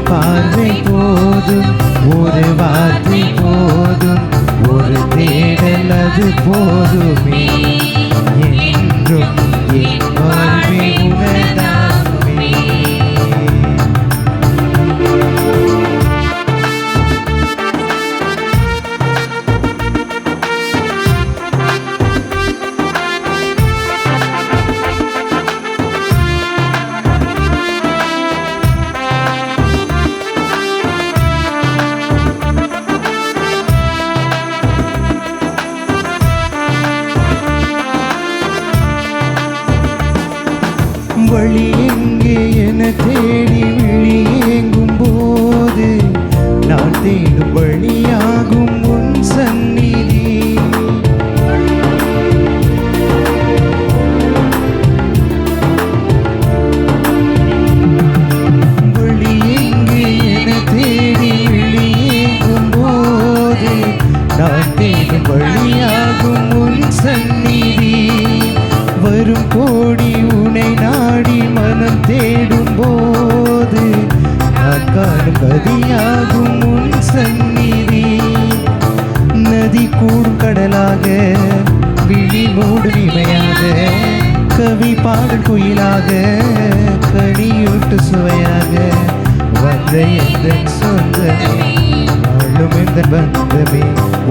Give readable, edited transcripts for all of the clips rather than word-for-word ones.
பார்வை போதும், ஒரு வார்த்தை போதும், ஒரு தேடல் அது போதுமே. என்றும் என் வாழ்வை உனதாகுமே. வழி எங்கே என தேடி விழியேங்கும் போது, நான் தேடும் வழியாகும் உன் சந்நிதி. வழி எங்கே என தேடி விழியேங்கும் போது, நான் தேடும் வழியாகும் உன் சந்நிதி. வரும் கோடி உனை நாடி மனம் தேடும் போது, நான் காணும் கதியாகும் உன் சந்நிதி. நதி கூடும் கடலாக, விழி மூடும் இமையாக, கவி பாடல் குயிலாக, கனியூட்டு சுவையாக வந்த எந்த சொந்தமே, வாழும் எந்த பந்தமே.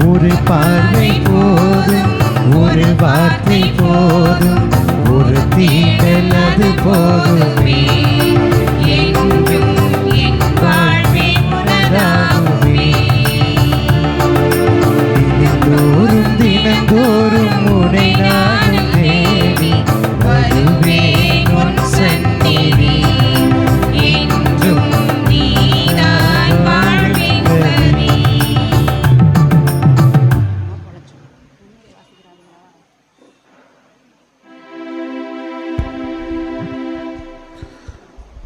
ஒரு பார்வை போதும், ஒரு வார்த்தை போதும், ஒரு தீண்டல் அது போதுமே. என்றும் என் வாழ்வே உனதாகுமே. தினந்தோறும் தினந்தோறும் உன்னை நான் தேடி வருவேன் உன் சந்நிதி. என்றும் நீதான் வாழ்வே கதி.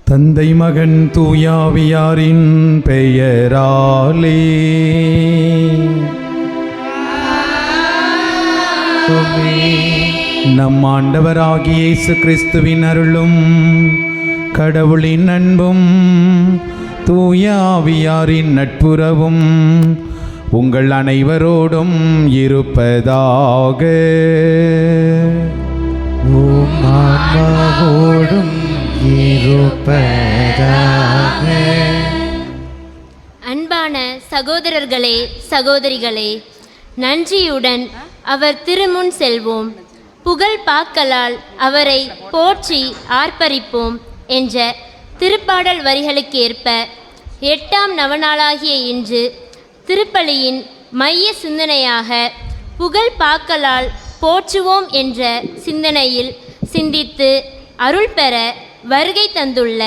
தந்தை மகன் தூயாவியாரின் பெயராலே நம் ஆண்டவராகிய இயேசு கிறிஸ்துவின் அருளும் கடவுளின் அன்பும் தூயாவியாரின் நட்புறவும் உங்கள் அனைவரோடும் இருப்பதாக. உம் ஆன்மாவோடும் இருப்பதாக. அன்பான சகோதரர்களே சகோதரிகளே, நன்றியுடன் அவர் திருமுன் செல்வோம், புகழ் பாக்களால் அவரை போற்றி ஆர்ப்பரிப்போம் என்ற திருப்பாடல் வரிகளுக்கு ஏற்ப 8ஆம் நவநாளாகிய இன்று திருப்பலியின் மைய சிந்தனையாக புகழ் பாக்களால் போற்றுவோம் என்ற சிந்தனையில் சிந்தித்து அருள் பெற வருகை தந்துள்ள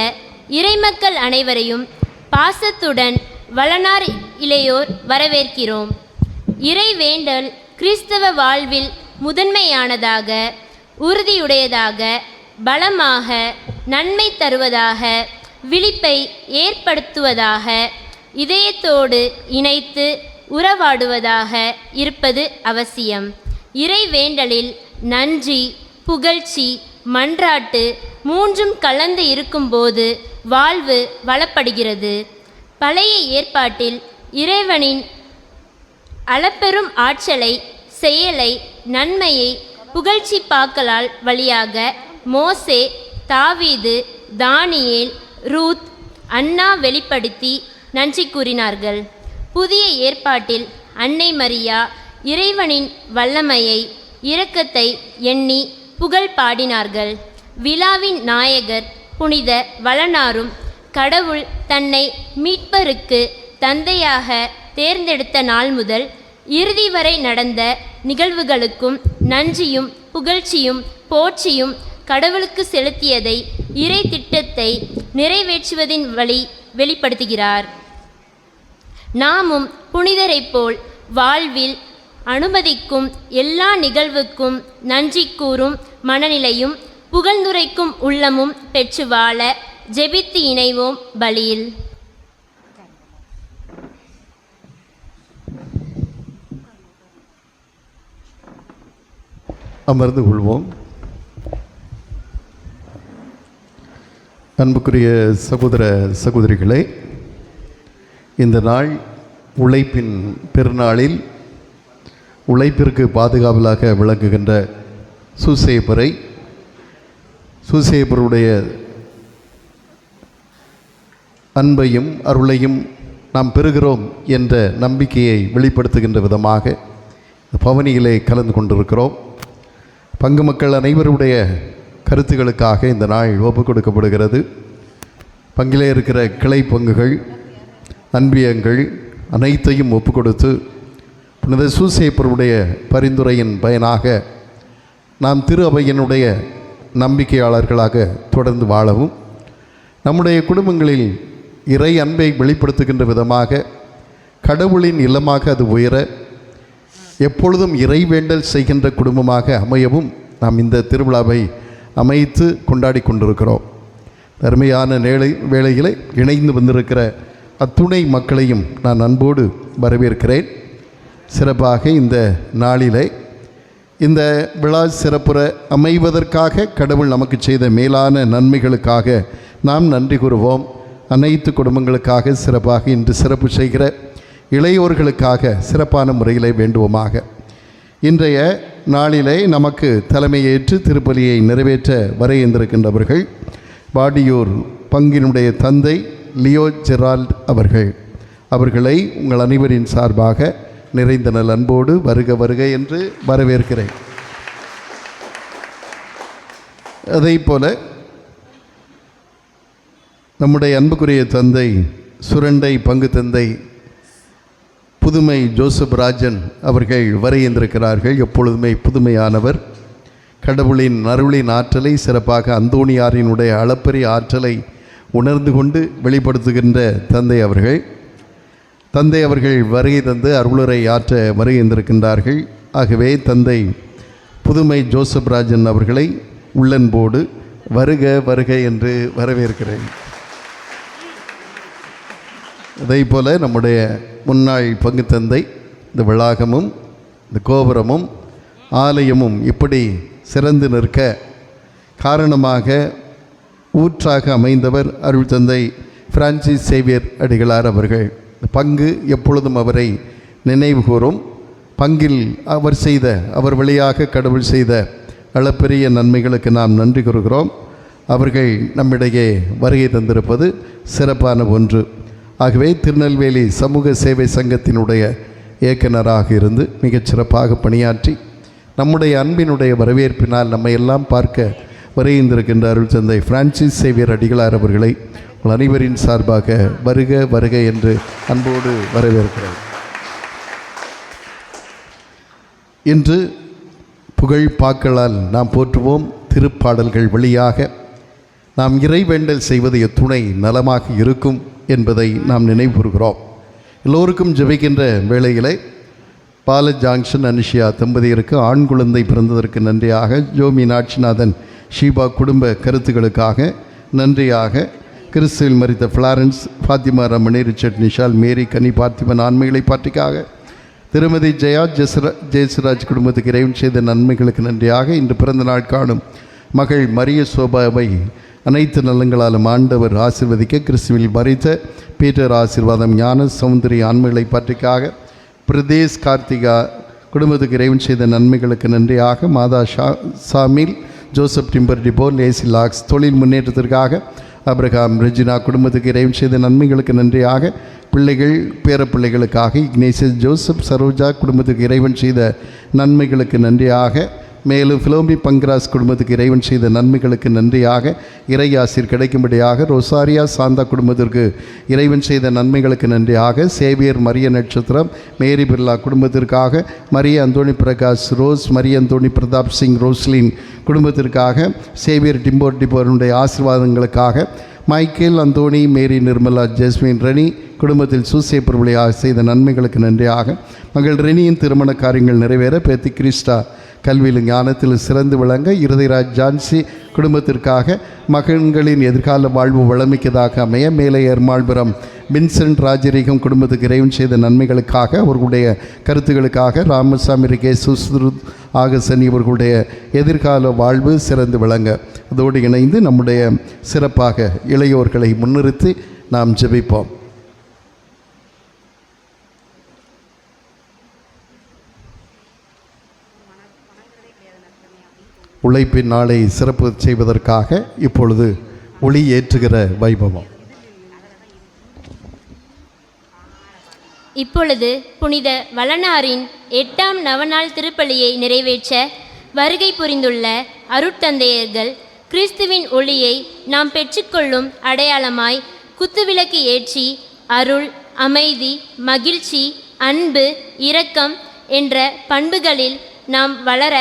இறைமக்கள் அனைவரையும் பாசத்துடன் வளனார் இளையோர் வரவேற்கிறோம். இறைவேண்டல் கிறிஸ்தவ வாழ்வில் முதன்மையானதாக, உறுதியுடையதாக, பலமாக, நன்மை தருவதாக, விழிப்பை ஏற்படுத்துவதாக, இதயத்தோடு இணைத்து உறவாடுவதாக இருப்பது அவசியம். இறைவேண்டலில் நன்றி, புகழ்ச்சி, மன்றாட்டு மூன்றும் கலந்து இருக்கும்போது வாழ்வு வளப்படுகிறது. பழைய ஏற்பாட்டில் இறைவனின் அளப்பெரும் ஆற்றலை, செயலை, நன்மையை புகழ்ச்சி பாக்களால் வழியாக மோசே, தாவீது, தானியேல், ரூத், அன்னா வெளிப்படுத்தி நன்றி கூறினார்கள். புதிய ஏற்பாட்டில் அன்னை மரியா இறைவனின் வல்லமையை, இரக்கத்தை எண்ணி புகழ் பாடினார்கள். விழாவின் நாயகர் புனித வளனாரும் கடவுள் தன்னை மீட்பருக்கு தந்தையாக தேர்ந்தெடுத்த நாள் முதல் இறுதி வரை நடந்த நிகழ்வுகளுக்கும் நன்றியும் புகழ்ச்சியும் போற்றியும் கடவுளுக்கு செலுத்தியதை, இறை திட்டத்தை நிறைவேற்றுவதின் வழி வெளிப்படுத்துகிறார். நாமும் புனிதரைப் போல் வாழ்வில் அனுமதிக்கும் எல்லா நிகழ்வுக்கும் நன்றி கூறும் மனநிலையும் புகழ்ந்துரைக்கும் உள்ளமும் பெற்று வாழ ஜெபித்து இணைவோம் பலியில். அமர்ந்து கொள்வோம். அன்புக்குரிய சகோதர சகோதரிகளே, இந்த நாள் உழைப்பின் பெருநாளில் உழைப்பிற்கு பாதுகாவலாக விளங்குகின்ற சூசேப்பருடைய அன்பையும் அருளையும் நாம் பெறுகிறோம் என்ற நம்பிக்கையை வெளிப்படுத்துகின்ற விதமாக பவனியிலே கலந்து கொண்டிருக்கிறோம். பங்கு மக்கள் அனைவருடைய கருத்துக்களுக்காக இந்த நாள் ஒப்புக் கொடுக்கப்படுகிறது. பங்கிலே இருக்கிற கிளை பங்குகள், அன்பியங்கள் அனைத்தையும் ஒப்புக் கொடுத்து புனித சூசேப்பருடைய பரிந்துரையின் பயனாக நாம் திரு அவையினுடைய நம்பிக்கையாளர்களாக தொடர்ந்து வாழவும், நம்முடைய குடும்பங்களில் இறை அன்பை வெளிப்படுத்துகின்ற விதமாக கடவுளின் இல்லமாக அது உயர எப்பொழுதும் இறைவேண்டல் செய்கின்ற குடும்பமாக அமையவும் நாம் இந்த திருவிழாவை அமைத்து கொண்டாடி கொண்டிருக்கிறோம். அருமையான வேளைகளை இணைந்து வந்திருக்கிற அத்துணை மக்களையும் நான் அன்போடு வரவேற்கிறேன். சிறப்பாக இந்த நாளிலே இந்த விழா சிறப்புற அமைவதற்காக கடவுள் நமக்கு செய்த மேலான நன்மைகளுக்காக நாம் நன்றி கூறுவோம். அனைத்து குடும்பங்களுக்காக சிறப்பாக இன்று சிறப்பு செய்கிற இளையோர்களுக்காக சிறப்பான முறையிலே வேண்டுவோமாக. இன்றைய நாளிலே நமக்கு தலைமையேற்று திருப்பலியை நிறைவேற்ற வர இருந்திருக்கின்றவர்கள் வாடியூர் பங்கினுடைய தந்தை லியோ ஜெரால்ட் அவர்களை உங்கள் அனைவரின் சார்பாக நிறைந்த நல் அன்போடு வருக வருக என்று வரவேற்கிறேன். அதே போல நம்முடைய அன்புக்குரிய தந்தை சுரண்டை பங்கு தந்தை புதுமை ஜோசப் ராஜன் அவர்கள் வர இருந்திருக்கிறார்கள். எப்பொழுதுமே புதுமையானவர். கடவுளின் அருளின் ஆற்றலை சிறப்பாக அந்தோணியாரினுடைய அளப்பரிய ஆற்றலை உணர்ந்து கொண்டு வெளிப்படுத்துகின்ற தந்தை அவர்கள் வருகை தந்து அருளுரை ஆற்ற வருகின்றிருக்கின்றார்கள். ஆகவே தந்தை புதுமை ஜோசப் ராஜன் அவர்களை உள்ளன்போடு வருக வருக என்று வரவேற்கிறேன். அதே போல் நம்முடைய முன்னாள் பங்கு தந்தை இந்த வளாகமும் இந்த கோபுரமும் ஆலயமும் இப்படி சிறந்து நிற்க காரணமாக ஊற்றாக அமைந்தவர் அருள் தந்தை பிரான்சிஸ் சேவியர் அடிகளார் அவர்கள். பங்கு எப்பொழுதும் அவரை நினைவு கூறும். பங்கில் அவர் வழியாக கடவுள் செய்த அளப்பெரிய நன்மைகளுக்கு நாம் நன்றி கூறுகிறோம். அவர்கள் நம்மிடையே வருகை தந்திருப்பது சிறப்பான ஒன்று. ஆகவே திருநெல்வேலி சமூக சேவை சங்கத்தினுடைய இயக்குனராக இருந்து மிகச்சிறப்பாக பணியாற்றி நம்முடைய அன்பினுடைய வரவேற்பினால் நம்மை எல்லாம் பார்க்க வருகின்றிருக்கின்ற அருள் தந்தை பிரான்சிஸ் சேவியர் அடிகளார் அவர்களை உங்கள் அனைவரின் சார்பாக வருக வருக என்று அன்போடு வரவேற்கிறேன். இன்று புகழ் பாக்களால் நாம் போற்றுவோம் திருப்பாடல்கள் வழியாக நாம் இறைவேண்டல் செய்வது எத்துணை நலமாக இருக்கும் என்பதை நாம் நினைவுறுகிறோம். எல்லோருக்கும் ஜெபிக்கின்ற வேளையிலே பால ஜாங்ஷன் அனுஷியா தம்பதியருக்கு ஆண் குழந்தை பிறந்ததற்கு நன்றியாக, ஜோ மீனாட்சிநாதன் ஷீபா குடும்ப கருத்துக்களுக்காக நன்றியாக, கிறிஸ்துவில் மரித்த ஃப்ளாரன்ஸ் ஃபாத்திமா ரமணி ரிச்சர்ட் நிஷால் மேரி கனி பார்த்திபன் ஆண்மைகளை பாட்டிக்காக, திருமதி ஜெயா ஜெயசுராஜ் குடும்பத்துக்கு இறைவன் செய்த நன்மைகளுக்கு நன்றியாக, இன்று பிறந்த நாள் காணும் மகள் மரிய சோபாவை அனைத்து நலங்களாலும் ஆண்டவர் ஆசிர்வதிக்க, கிறிஸ்துவில் மரித்த பீட்டர் ஆசீர்வாதம் ஞான சௌந்தரி ஆண்மைகளை பாட்டிக்காக, பிரதேஷ் கார்த்திகா குடும்பத்துக்கு இறைவன் செய்த நன்மைகளுக்கு நன்றியாக, மாதா சாமில் ஜோசப் டிம்பர் டிபோ லேசி லாக்ஸ் தொழில் முன்னேற்றத்திற்காக, அப்ரஹாம் ரெஜினா குடும்பத்துக்கு இறைவன் செய்த நன்மைகளுக்கு நன்றியாக, பிள்ளைகள் பேரப்பிள்ளைகளுக்காக இக்னேசியஸ் ஜோசப் சரோஜா குடும்பத்துக்கு இறைவன் செய்த நன்மைகளுக்கு நன்றியாக, மேலும் ஃபிலோமி பங்கராஸ் குடும்பத்துக்கு இறைவன் செய்த நன்மைகளுக்கு நன்றியாக, இறையாசிர் கிடைக்கும்படியாக ரோசாரியா சாந்தா குடும்பத்திற்கு இறைவன் செய்த நன்மைகளுக்கு நன்றியாக, சேவியர் மரிய நட்சத்திரம் மேரி பிர்லா குடும்பத்திற்காக, மரிய அந்தோணி பிரகாஷ் ரோஸ் மரிய அந்தோணி பிரதாப் சிங் ரோஸ்லின் குடும்பத்திற்காக, சேவியர் டிம்போருடைய ஆசீர்வாதங்களுக்காக, மைக்கேல் அந்தோணி மேரி நிர்மலா ஜெஸ்மின் ரெனி குடும்பத்தில் சூசேப்பர் வழியாக செய்த நன்மைகளுக்கு நன்றியாக, மகள் ரெனியின் திருமண காரியங்கள் நிறைவேற, பேத்தி கிறிஸ்டா கல்வியில் ஞானத்தில் சிறந்து விளங்க, இருதயராஜ் ஜான்சி குடும்பத்திற்காக, மகன்களின் எதிர்கால வாழ்வு வளமிக்கதாக அமைய, மேலே ஏர்மாள்புரம் வின்சென்ட் ராஜரீகம் குடும்பத்துக்கு இறைவன் செய்த நன்மைகளுக்காக, அவர்களுடைய கருத்துக்களுக்காக, ராமசாமி ரிகே சுஸ்ருத் ஆகசன் இவர்களுடைய எதிர்கால வாழ்வு சிறந்து விளங்க. அதோடு இணைந்து நம்முடைய சிறப்பாக இளையோர்களை முன்னிறுத்தி நாம் ஜெபிப்போம். உழைப்பின் நாளை சிறப்பு செய்வதற்காக இப்பொழுது ஒளி ஏற்றுகிற வைபவம். இப்பொழுது புனித வளனாரின் 8ஆம் நவநாள் திருப்பலியை நிறைவேற்ற வருகை புரிந்துள்ள அருட்தந்தையர்கள் கிறிஸ்துவின் ஒளியை நாம் பெற்றுக்கொள்ளும் அடையாளமாய் குத்துவிளக்கு ஏற்றி அருள், அமைதி, மகிழ்ச்சி, அன்பு, இரக்கம் என்ற பண்புகளில் நாம் வளர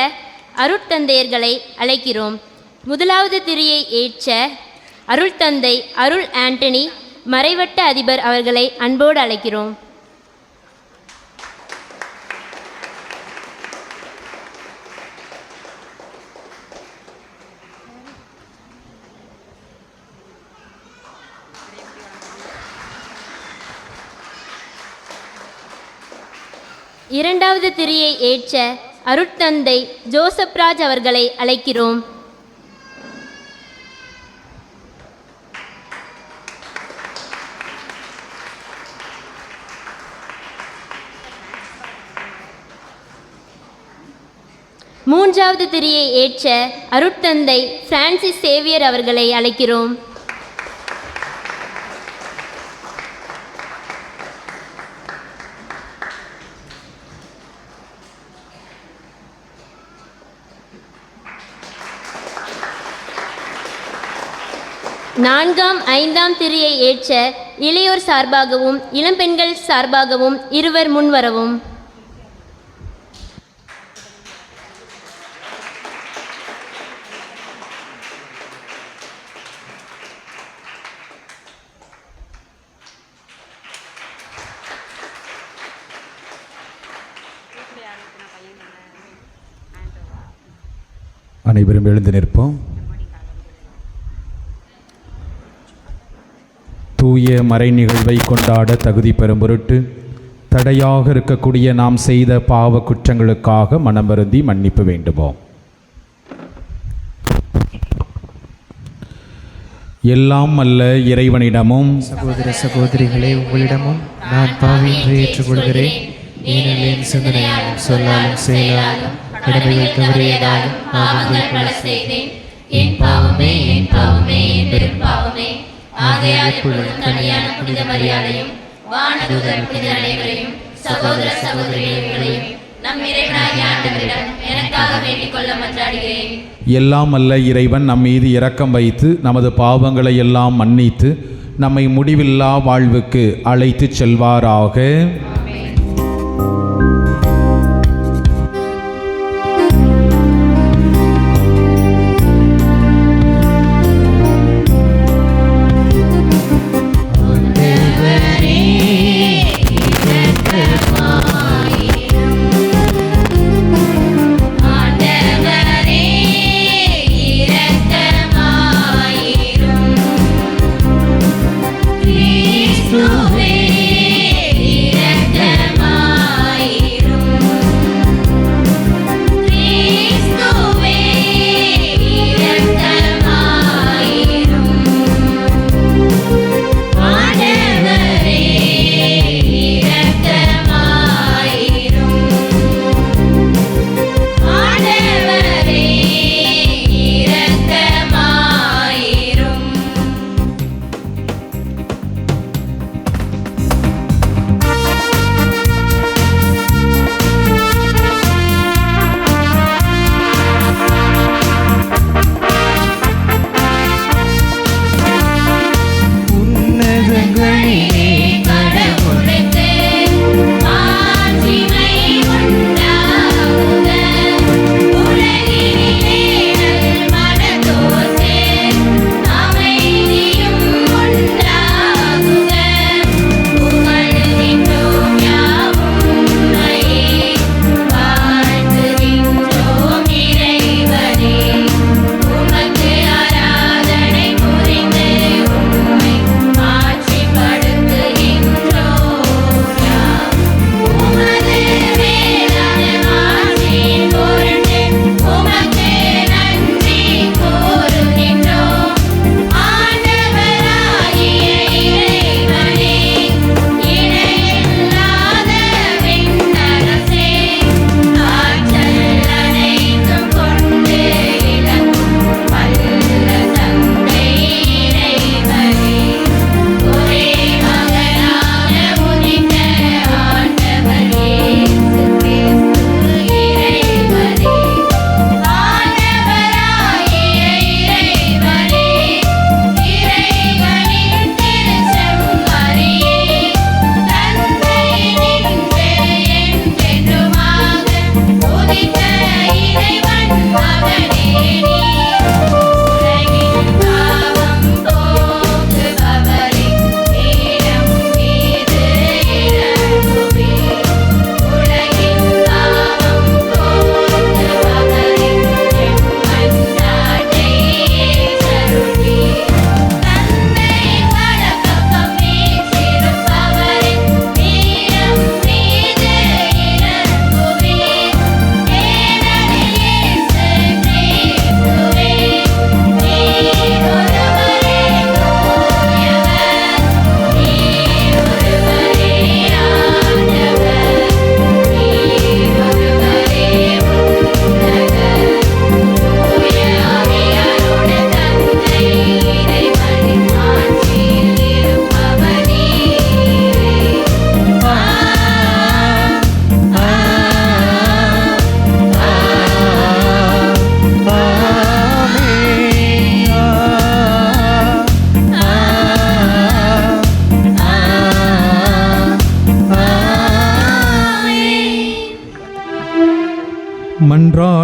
அருட்தந்தையர்களை அழைக்கிறோம். முதலாவது திரியை ஏற்ற அருள்தந்தை அருள் ஆண்டனி மறைவட்ட அதிபர் அவர்களை அன்போடு அழைக்கிறோம். இரண்டாவது திரியை ஏற்ற அருட்தந்தை ஜோசப்ராஜ் அவர்களை அழைக்கிறோம். மூன்றாவது திரியை ஏற்ற அருட்தந்தை பிரான்சிஸ் சேவியர் அவர்களை அழைக்கிறோம். நான்காம், 5ஆம் திரியை ஏற்ற இளையோர் சார்பாகவும் இளம்பெண்கள் சார்பாகவும் இருவர் முன்வரவும். அனைவரும் எழுந்து நிற்போம். தூய மறை நிகழ்வை கொண்டாட தகுதி பெறும் பொருட்டு தடையாக இருக்கக்கூடிய நாம் செய்த பாவ குற்றங்களுக்காக மனம் வருந்தி மன்னிப்பு வேண்டுவோம். எல்லாம் அல்ல இறைவனிடமும் சகோதர சகோதரிகளே, உங்களிடமும் நான் பாவி என்று ஏற்றுக்கொள்கிறேன். ஏனெனில் என் சிந்தனையாலும் சொல்லாலும் செயலாலும் கடமைகள் தவறியதாலும் பாவங்கள் பல செய்தேன். என் பாவமே, என் பாவமே, என் பெரும் பாவமே. ஆகையால் இப்பொழுதும் கன்னியான புனித மரியாதையும் வானதூதர் புனித அனைவரையும் சகோதர சகோதரிகளையும் நம் இறைவனாகிய ஆண்டவரிடம் எனக்காக வேண்டிக் கொள்ள மன்றாடுகிறேன். எல்லாம் அல்ல இறைவன் நம் மீது இரக்கம் வைத்து நமது பாவங்களை எல்லாம் மன்னித்து நம்மை முடிவில்லா வாழ்வுக்கு அழைத்து செல்வாராக. Cristo,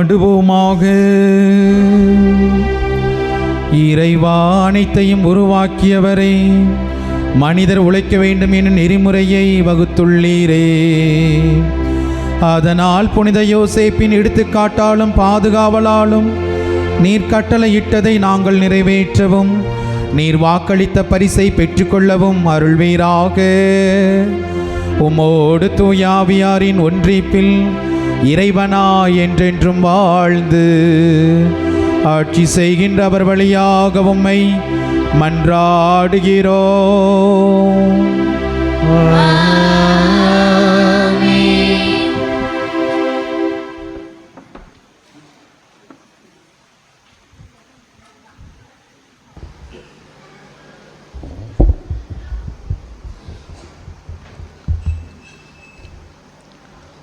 மன்றாடுவோமாக. இறைவா, அனைத்தையும் உருவாக்கியவரே, மனிதர் உழைக்க வேண்டும் என நெறிமுறையை வகுத்துள்ளீரே. அதனால் புனித யோசேப்பின் எடுத்துக்காட்டாலும் பாதுகாவலாலும் நீர் கட்டளையிட்டதை நாங்கள் நிறைவேற்றவும் நீர் வாக்களித்த பரிசை பெற்றுக்கொள்ளவும் அருள்வீராக. உமோடு தூயாவியாரின் ஒன்றிப்பில் இறைவனா என்றென்றும் வாழ்ந்து ஆட்சி செய்கின்ற அவர் வழியாக உம்மை மன்றாடுகிறோம்.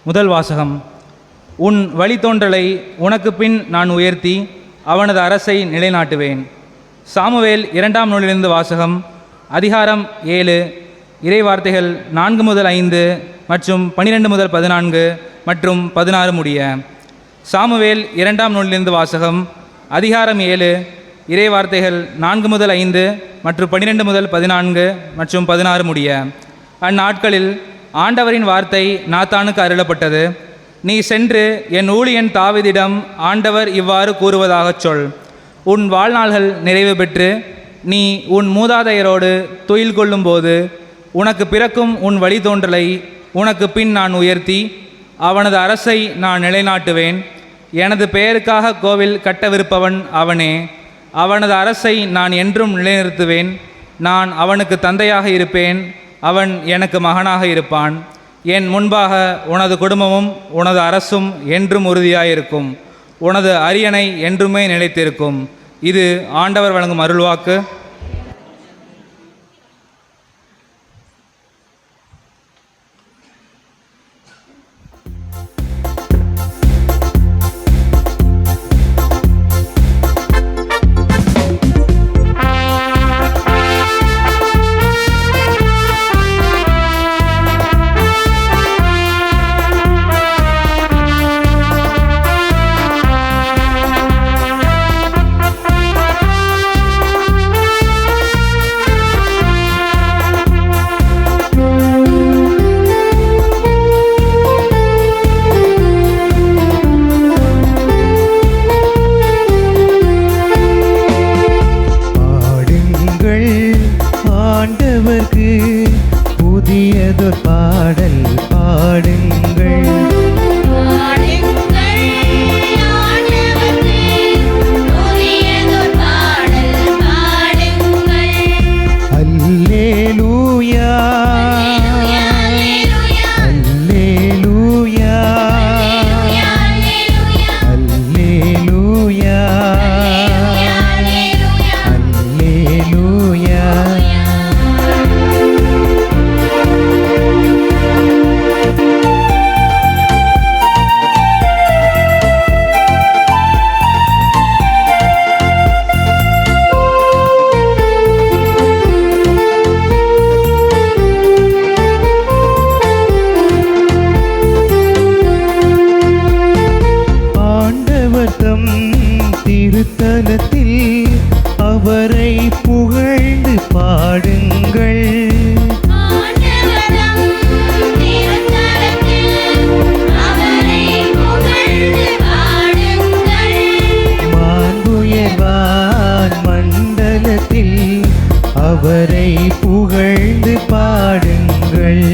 முதல் வாசகம். உன் வழித்தோன்றலை உனக்கு பின் நான் உயர்த்தி அவனது அரசை நிலைநாட்டுவேன். சாமுவேல் 2ஆம் நூலிலிருந்து வாசகம். அதிகாரம் 7, இறைவார்த்தைகள் 4 முதல் 5 மற்றும் 12 முதல் 14 மற்றும் 16 முடிய. சாமுவேல் 2ஆம் நூலிலிருந்து வாசகம். அதிகாரம் 7, இறைவார்த்தைகள் 4 முதல் 5 மற்றும் 12 முதல் 14 மற்றும் 16 முடிய. அந்நாட்களில் ஆண்டவரின் வார்த்தை நாத்தானுக்கு அருளப்பட்டது. நீ சென்று என் ஊழியன் தாவீதிடம் ஆண்டவர் இவ்வாறு கூறுவதாகச் சொல். உன் வாழ்நாள்கள் நிறைவு பெற்று நீ உன் மூதாதையரோடு துயில் கொள்ளும்போது உனக்கு பிறக்கும் உன் வழித்தோன்றலை உனக்கு பின் நான் உயர்த்தி அவனது அரசை நான் நிலைநாட்டுவேன். எனது பெயருக்காக கோவில் கட்டவிருப்பவன் அவனே. அவனது அரசை நான் என்றும் நிலைநிறுத்துவேன். நான் அவனுக்கு தந்தையாக இருப்பேன், அவன் எனக்கு மகனாக இருப்பான். என் முன்பாக உனது குடும்பமும் உனது அரசும் என்றும் உறுதியாயிருக்கும். உனது அரியணை என்றுமே நிலைத்திருக்கும். இது ஆண்டவர் வழங்கும் அருள்வாக்கு. அவரை புகழ்ந்து பாடுங்கள்.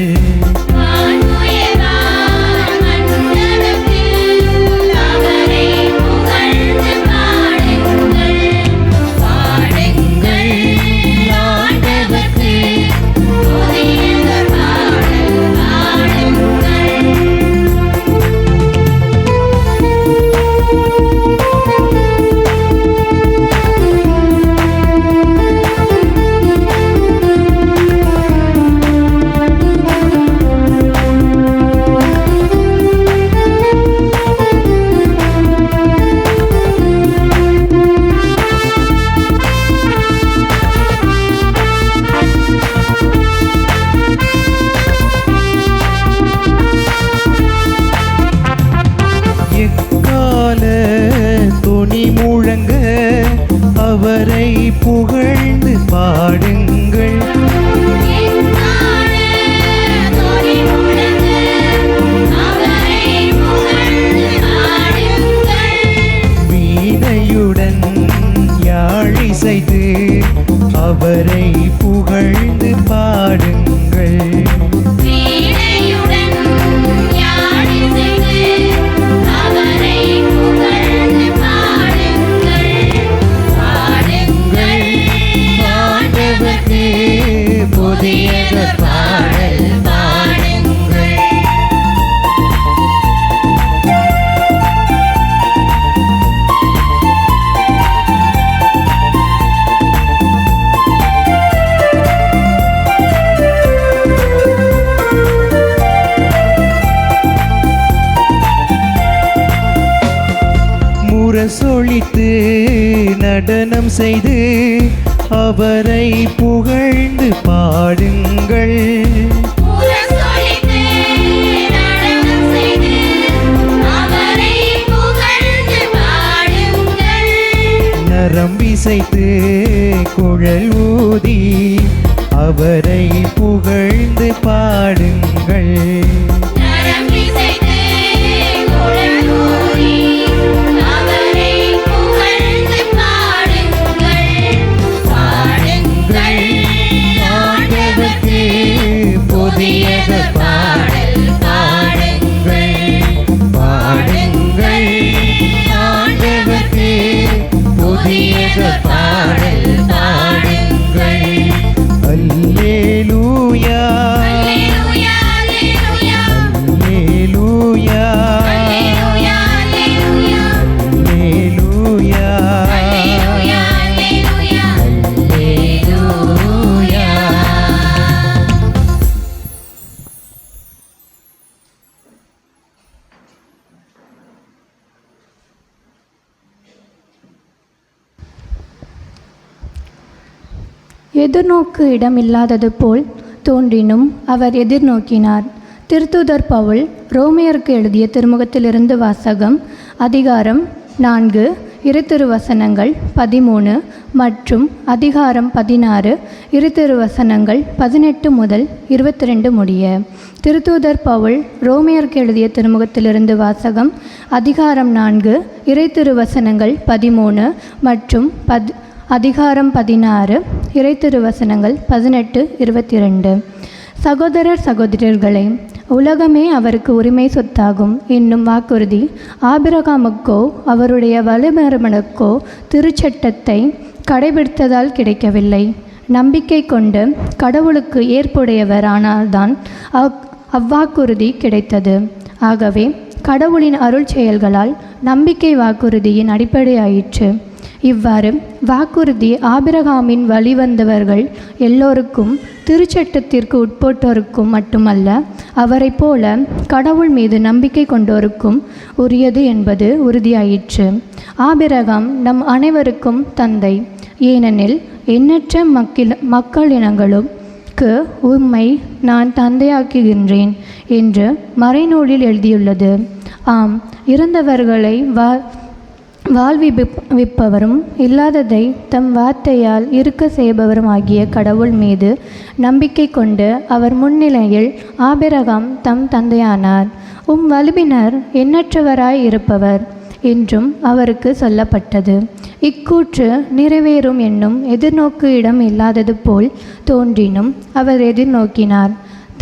அவரை புகழ்ந்து பாடுங்கள். வீணையுடன் யாழிசைத்து அவரை புகழ்ந்து பாடுங்கள். புதியதொரு பாடல் பாடுங்கள். முரசொலித்து நடனம் செய்து அவரை புகழ்ந்து பாடுங்கள். நரம்பிசைத்து குழல் ஊதி அவரை புகழ்ந்து பாடுங்கள். புதியதொரு பாடல் பாடுங்கள். பாடுங்கள் ஆண்டவர்க்கு புதியதொரு பாடல் பாடுங்கள். அல்லேலூயா அல்லேலூயா அல்லேலூயா. எதிர்நோக்கு இடமில்லாதது போல் தோன்றினும் அவர் எதிர்நோக்கினார். திருத்தூதர் பவுல் ரோமையருக்கு எழுதிய திருமுகத்திலிருந்து வாசகம். அதிகாரம் 4 இருதிருவசனங்கள் 13 மற்றும் அதிகாரம் 16 இருதிருவசனங்கள் 18 முதல் 22 முடிய. திருத்தூதர் பவுல் ரோமையருக்கு எழுதிய திருமுகத்திலிருந்து வாசகம். அதிகாரம் 4 இறைத்திருவசனங்கள் 13 மற்றும் அதிகாரம் 16 இறைத்திருவசனங்கள் 18 22. சகோதரர் சகோதரர்களே, உலகமே அவருக்கு உரிமை சொத்தாகும் என்னும் வாக்குறுதி ஆபிரகாமுக்கோ அவருடைய வலுமரபனுக்கோ திருச்சட்டத்தை கடைபிடித்ததால் கிடைக்கவில்லை. நம்பிக்கை கொண்டு கடவுளுக்கு ஏற்புடையவர் ஆனால்தான் அவ்வாக்குறுதி கிடைத்தது. ஆகவே கடவுளின் அருள் செயல்களால் நம்பிக்கை வாக்குறுதியின் அடிப்படையாயிற்று. இவ்வாறு வாக்குறுதி ஆபிரகாமின் வழிவந்தவர்கள் எல்லோருக்கும் திருச்சட்டத்திற்கு உட்பட்டோருக்கும் மட்டுமல்ல, அவரை போல கடவுள் மீது நம்பிக்கை கொண்டோருக்கும் உரியது என்பது உறுதியாயிற்று. ஆபிரகாம் நம் அனைவருக்கும் தந்தை, ஏனெனில் எண்ணற்ற மக்களினங்களுக்கு உம்மை நான் தந்தையாக்குகின்றேன் என்று மறைநூலில் எழுதியுள்ளது. ஆம், இறந்தவர்களை வாழ்விப்பவரும் இல்லாததை தம் வார்த்தையால் இருக்க செய்பவரும் ஆகிய கடவுள் மீது நம்பிக்கை கொண்டு அவர் முன்னிலையில் ஆபிரகாம் தம் தந்தையானார். வலுவினர் எண்ணற்றவராய் இருப்பவர் என்றும் அவருக்கு சொல்லப்பட்டது. இக்கூற்று நிறைவேறும் என்னும் எதிர்நோக்கு இடம் இல்லாதது போல் தோன்றினும் அவர் எதிர்நோக்கினார்,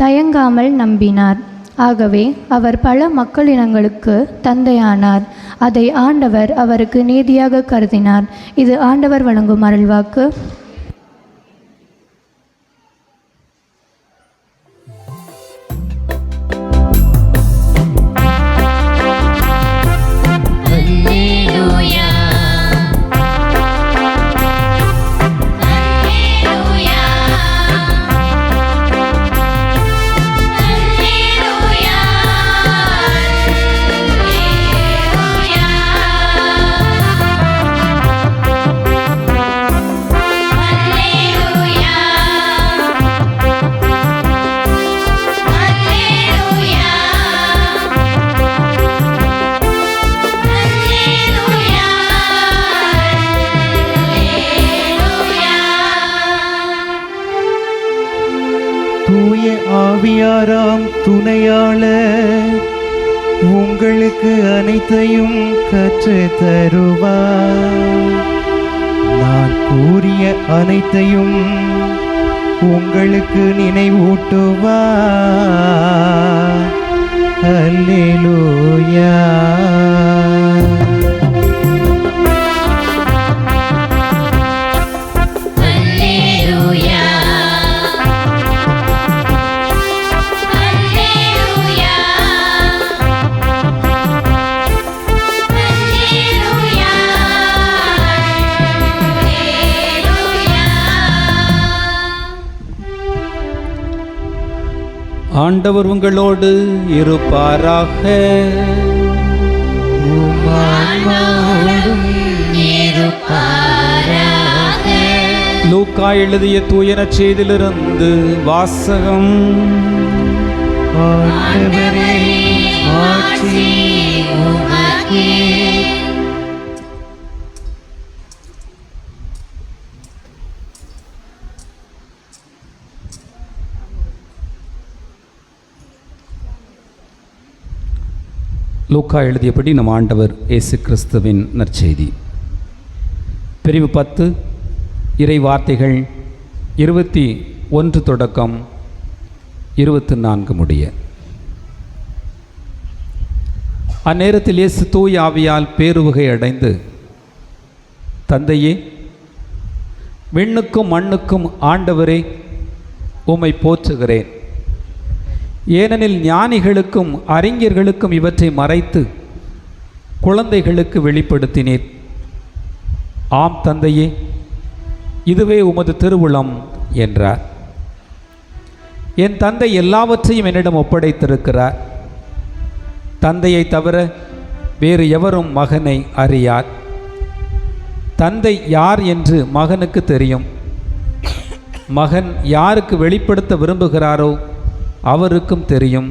தயங்காமல் நம்பினார். ஆகவே அவர் பல மக்களினங்களுக்கு தந்தையானார். அதை ஆண்டவர் அவருக்கு நீதியாக கருதினார். இது ஆண்டவர் வழங்கும் அருள்வாக்கு. ஆவியாராம் துணையாளர் உங்களுக்கு அனைத்தையும் கற்றுத் தருவார். நான் கூறிய அனைத்தையும் உங்களுக்கு நினைவூட்டுவார். அல்லேலூயா. ஆண்டவர் உங்களோடு இருப்பாராக. லூக்கா எழுதிய தூய நற்செய்தியிலிருந்து வாசகம். ஆண்டவரே, மாட்சி உமக்கே. லூக்கா எழுதியபடி நம் ஆண்டவர் இயேசு கிறிஸ்துவின் நற்செய்தி. பிரிவு 10, இறை வார்த்தைகள் 21 தொடக்கம் 24 முடிய. அந்நேரத்தில் இயேசு தூய ஆவியால் பேருவகை அடைந்து, தந்தையே, விண்ணுக்கும் மண்ணுக்கும் ஆண்டவரே, உம்மை போற்றுகிறேன். ஏனெனில் ஞானிகளுக்கும் அறிஞர்களுக்கும் இவற்றை மறைத்து குழந்தைகளுக்கு வெளிப்படுத்தினீர். ஆம் தந்தையே, இதுவே உமது திருவுளம் என்றார். என் தந்தை எல்லாவற்றையும் என்னிடம் ஒப்படைத்திருக்கிறார். தந்தையை தவிர வேறு எவரும் மகனை அறியார். தந்தை யார் என்று மகனுக்கு தெரியும். மகன் யாருக்கு வெளிப்படுத்த விரும்புகிறாரோ அவருக்கும் தெரியும்.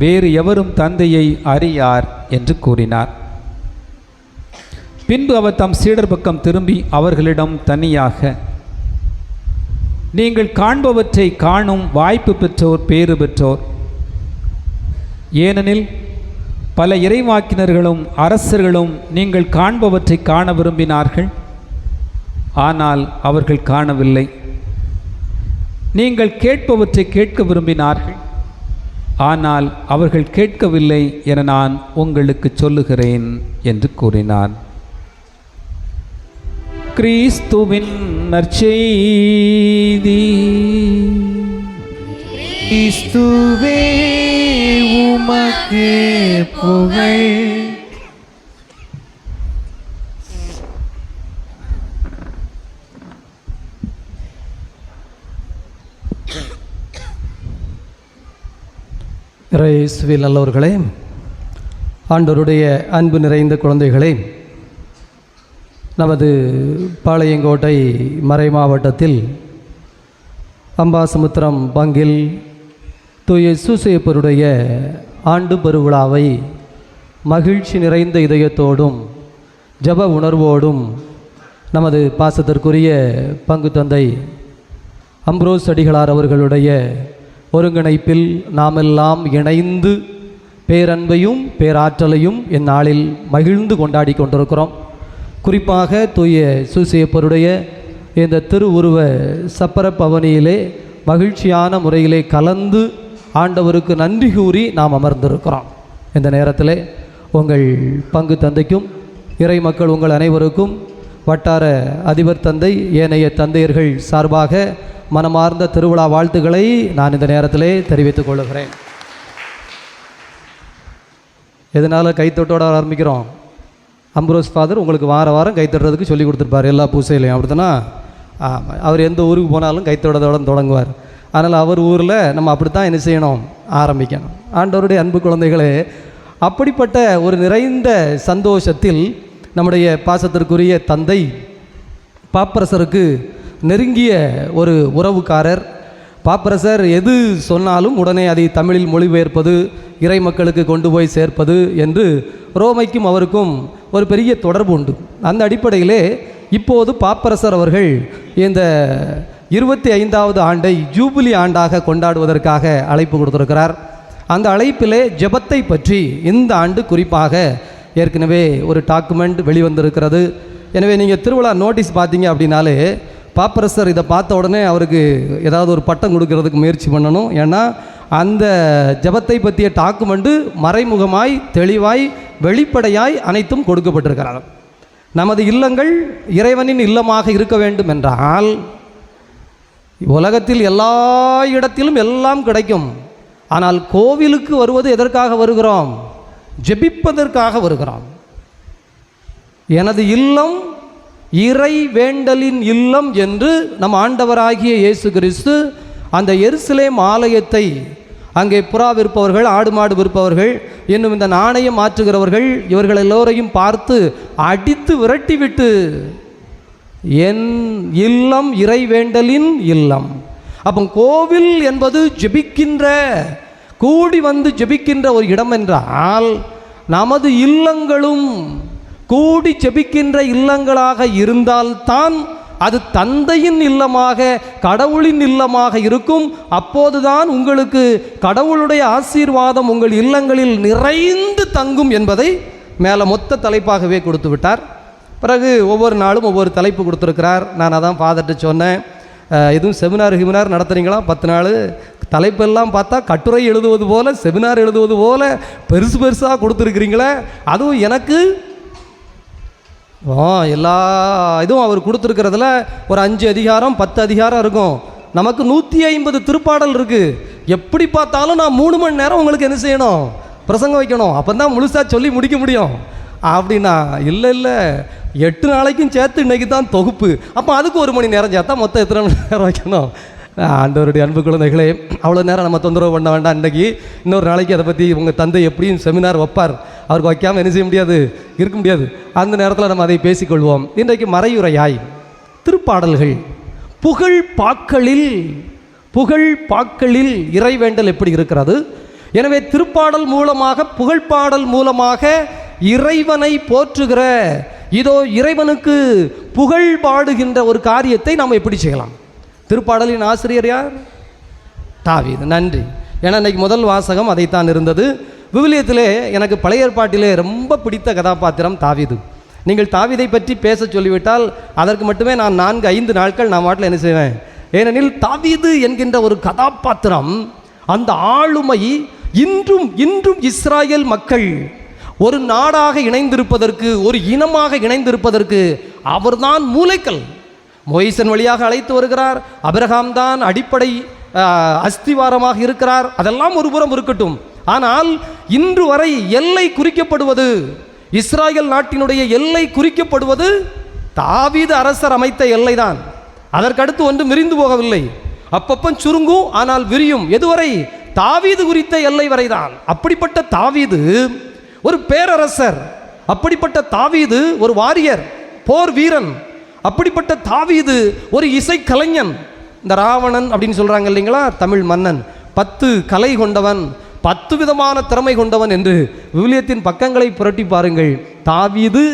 வேறு எவரும் தந்தையை அறியார் என்று கூறினார். பின்பு அவர் தம் சீடர் பக்கம் திரும்பி அவர்களிடம் தனியாக, நீங்கள் காண்பவற்றை காணும் வாய்ப்பு பெற்றோர் பேறு பெற்றோர். ஏனெனில் பல இறைவாக்கினர்களும் அரசர்களும் நீங்கள் காண்பவற்றை காண விரும்பினார்கள், ஆனால் அவர்கள் காணவில்லை. நீங்கள் கேட்பவற்றை கேட்க விரும்பினார்கள், ஆனால் அவர்கள் கேட்கவில்லை என நான் உங்களுக்கு சொல்லுகிறேன் என்று கூறினார். கிறிஸ்துவின் நற்செய்தி. கிறிஸ்துவே, உமக்கு புகழ். இயேசுவில் நல்லவர்களே, ஆண்டவருடைய அன்பு நிறைந்த குழந்தைகளே, நமது பாளையங்கோட்டை மறை மாவட்டத்தில் அம்பாசமுத்திரம் பங்கில் தூய சூசையப்பருடைய ஆண்டு பெருவிழாவை மகிழ்ச்சி நிறைந்த இதயத்தோடும் ஜப உணர்வோடும் நமது பாசத்திற்குரிய பங்கு தந்தை அம்ப்ரோஸ் அடிகளார் அவர்களுடைய ஒருங்கிணைப்பில் நாமெல்லாம் இணைந்து பேரன்பையும் பேராற்றலையும் இந்நாளில் மகிழ்ந்து கொண்டாடி கொண்டிருக்கிறோம். குறிப்பாக தூய சூசையப்பருடைய இந்த திருவுருவ சப்பர பவனியிலே மகிழ்ச்சியான முறையிலே கலந்து ஆண்டவருக்கு நன்றி கூறி நாம் அமர்ந்திருக்கிறோம். இந்த நேரத்தில் உங்கள் பங்கு தந்தைக்கும் இறை மக்கள் உங்கள் அனைவருக்கும் வட்டார அதிபர் தந்தை ஏனைய தந்தையர்கள் சார்பாக மனமார்ந்த திருவிழா வாழ்த்துக்களை நான் இந்த நேரத்திலே தெரிவித்துக் கொள்கிறேன். எதனால் கைத்தொட்டோட ஆரம்பிக்கிறோம்? அம்ப்ரோஸ் ஃபாதர் உங்களுக்கு வாரம் கைத்தட்டுறதுக்கு சொல்லி கொடுத்துருப்பார் எல்லா பூசையிலையும். அப்படித்தானா? அவர் எந்த ஊருக்கு போனாலும் கைத்தொடரோட தொடங்குவார். அதனால் அவர் ஊரில் நம்ம அப்படித்தான் என்ன செய்யணும்? ஆரம்பிக்கணும். ஆண்டவருடைய அன்பு குழந்தைகளே, அப்படிப்பட்ட ஒரு நிறைந்த சந்தோஷத்தில் நம்முடைய பாசத்திற்குரிய தந்தை பாப்பரசருக்கு நெருங்கிய ஒரு உறவுக்காரர். பாப்பரசர் எது சொன்னாலும் உடனே அதை தமிழில் மொழிபெயர்ப்பது, இறை மக்களுக்கு கொண்டு போய் சேர்ப்பது என்று ரோமைக்கும் அவருக்கும் ஒரு பெரிய தொடர்பு உண்டு. அந்த அடிப்படையிலே இப்போது பாப்பரசர் அவர்கள் இந்த 25வது ஆண்டை ஜூபிலி ஆண்டாக கொண்டாடுவதற்காக அழைப்பு கொடுத்திருக்கிறார். அந்த அழைப்பிலே ஜெபத்தை பற்றி இந்த ஆண்டு குறிப்பாக ஏற்கனவே ஒரு டாக்குமெண்ட் வெளிவந்திருக்கிறது. எனவே நீங்கள் திருவிழா நோட்டீஸ் பார்த்தீங்க அப்படின்னாலே பாப்பரசர் இதை பார்த்த உடனே அவருக்கு ஏதாவது ஒரு பட்டம் கொடுக்கறதுக்கு முயற்சி பண்ணணும். ஏன்னா அந்த ஜெபத்தை பற்றிய டாக்குமெண்ட்டு மறைமுகமாய் தெளிவாய் வெளிப்படையாய் அனைத்தும் கொடுக்கப்பட்டிருக்கிறார். நமது இல்லங்கள் இறைவனின் இல்லமாக இருக்க வேண்டும் என்றால் உலகத்தில் எல்லா இடத்திலும் எல்லாம் கிடைக்கும். ஆனால் கோவிலுக்கு வருவது எதற்காக வருகிறோம்? ஜெபிப்பதற்காக வருகிறோம். எனது இல்லம் இறை வேண்டலின் இல்லம் என்று நம் ஆண்டவராகிய இயேசு கிறிஸ்து அந்த எருசலேம் ஆலயத்தை, அங்கே புறா விற்பவர்கள், ஆடு மாடு விற்பவர்கள், இன்னும் இந்த நாணயம் மாற்றுகிறவர்கள், இவர்கள் எல்லோரையும் பார்த்து அடித்து விரட்டிவிட்டு என் இல்லம் இறை வேண்டலின் இல்லம். அப்போ கோவில் என்பது ஜெபிக்கின்ற, கூடி வந்து ஜெபிக்கின்ற ஒரு இடம் என்றால் நமது இல்லங்களும் கூடி ஜெபிக்கின்ற இல்லங்களாக இருந்தால்தான் அது தந்தையின் இல்லமாக, கடவுளின் இல்லமாக இருக்கும். அப்போதுதான் உங்களுக்கு கடவுளுடைய ஆசீர்வாதம் உங்கள் இல்லங்களில் நிறைந்து தங்கும் என்பதை மேலே மொத்த தலைப்பாகவே கொடுத்து விட்டார். பிறகு ஒவ்வொரு நாளும் ஒவ்வொரு தலைப்பு கொடுத்துருக்கிறார். நான் அதான் ஃபாதர்கிட்ட சொன்னேன், எதுவும் செமினார் நடத்துகிறீங்களா? 10 நாள் தலைப்பெல்லாம் பார்த்தா கட்டுரை எழுதுவது போல், செமினார் எழுதுவது போல் பெருசு பெருசாக கொடுத்துருக்குறீங்களே. அதுவும் எனக்கு எல்லா இதுவும் அவர் கொடுத்துருக்கிறதுல ஒரு 5 அதிகாரம் 10 அதிகாரம் இருக்கும். நமக்கு 150 திருப்பாடல் இருக்குது. எப்படி பார்த்தாலும் நான் 3 மணி நேரம் உங்களுக்கு என்ன செய்யணும்? பிரசங்கம் வைக்கணும். அப்போ தான் முழுசாக சொல்லி முடிக்க முடியும். அப்படின்னா இல்லை 8 நாளைக்கும் சேர்த்து இன்றைக்கி தான் தொகுப்பு. அப்போ அதுக்கு 1 மணி நேரம் சேர்த்தா மொத்தம் எத்தனை மணி நேரம் வைக்கணும்? ஆண்டவருடைய அன்பு குழந்தைகளே, அவ்வளோ நேரம் நம்ம தொந்தரவு பண்ண வேண்டாம். இன்றைக்கி இன்னொரு நாளைக்கு அதை பற்றி உங்கள் தந்தை எப்படியும் செமினார் வைப்பார். அவருக்கு வைக்காமல் என்ன செய்ய முடியாது, இருக்க முடியாது. அந்த நேரத்தில் நம்ம அதை பேசிக்கொள்வோம். இன்றைக்கு மறையுரையாய் திருப்பாடல்கள், புகழ் பாக்களில் இறைவேண்டல் எப்படி இருக்கிறது? எனவே திருப்பாடல் மூலமாக, புகழ்பாடல் மூலமாக இறைவனை போற்றுகிற, இதோ இறைவனுக்கு புகழ் பாடுகின்ற ஒரு காரியத்தை நாம் எப்படி செய்யலாம்? திருப்பாடலின் ஆசிரியர் யார்? தாவீது. நன்றி. ஏன்னா இன்றைக்கி முதல் வாசகம் அதைத்தான் இருந்தது. விவிலியத்திலே எனக்கு பழைய ஏற்பாட்டிலே ரொம்ப பிடித்த கதாபாத்திரம் தாவீது. நீங்கள் தாவீதை பற்றி பேச சொல்லிவிட்டால் அதற்கு மட்டுமே நான் 4-5 நாட்கள் நான் வாட்டில் என்ன செய்வேன். ஏனெனில் தாவீது என்கின்ற ஒரு கதாபாத்திரம், அந்த ஆளுமை இன்றும் இஸ்ராயேல் மக்கள் ஒரு நாடாக இணைந்திருப்பதற்கு, ஒரு இனமாக இணைந்திருப்பதற்கு அவர்தான் மூலைக்கல். மோயிசன் வழியாக அழைத்து வருகிறார். அபிரகாம் தான் அடிப்படை அஸ்திவாரமாக இருக்கிறார். அதெல்லாம் ஒரு புறம் இருக்கட்டும். ஆனால் இன்று வரை எல்லை குறிக்கப்படுவது, இஸ்ராயேல் நாட்டினுடைய எல்லை குறிக்கப்படுவது தாவீது அரசர் அமைத்த எல்லை தான். அதற்கடுத்து ஒன்றும் விரிந்து போகவில்லை. அப்பப்போ சுருங்கும், ஆனால் விரியும். எதுவரை? தாவீது குறித்த எல்லை வரைதான். அப்படிப்பட்ட தாவீது ஒரு பேரரசர், அப்படிப்பட்ட தாவீது ஒரு வாரியர், போர் வீரன், அப்படிப்பட்ட தாவீது ஒரு இசைக்கலைஞன். இந்த ராவணன் அப்படின்னு சொல்கிறாங்க இல்லைங்களா, தமிழ் மன்னன், 10 கலை கொண்டவன், 10 விதமான திறமை கொண்டவன் என்று விவிலியத்தின் பக்கங்களை புரட்டி பாருங்கள். தாவீது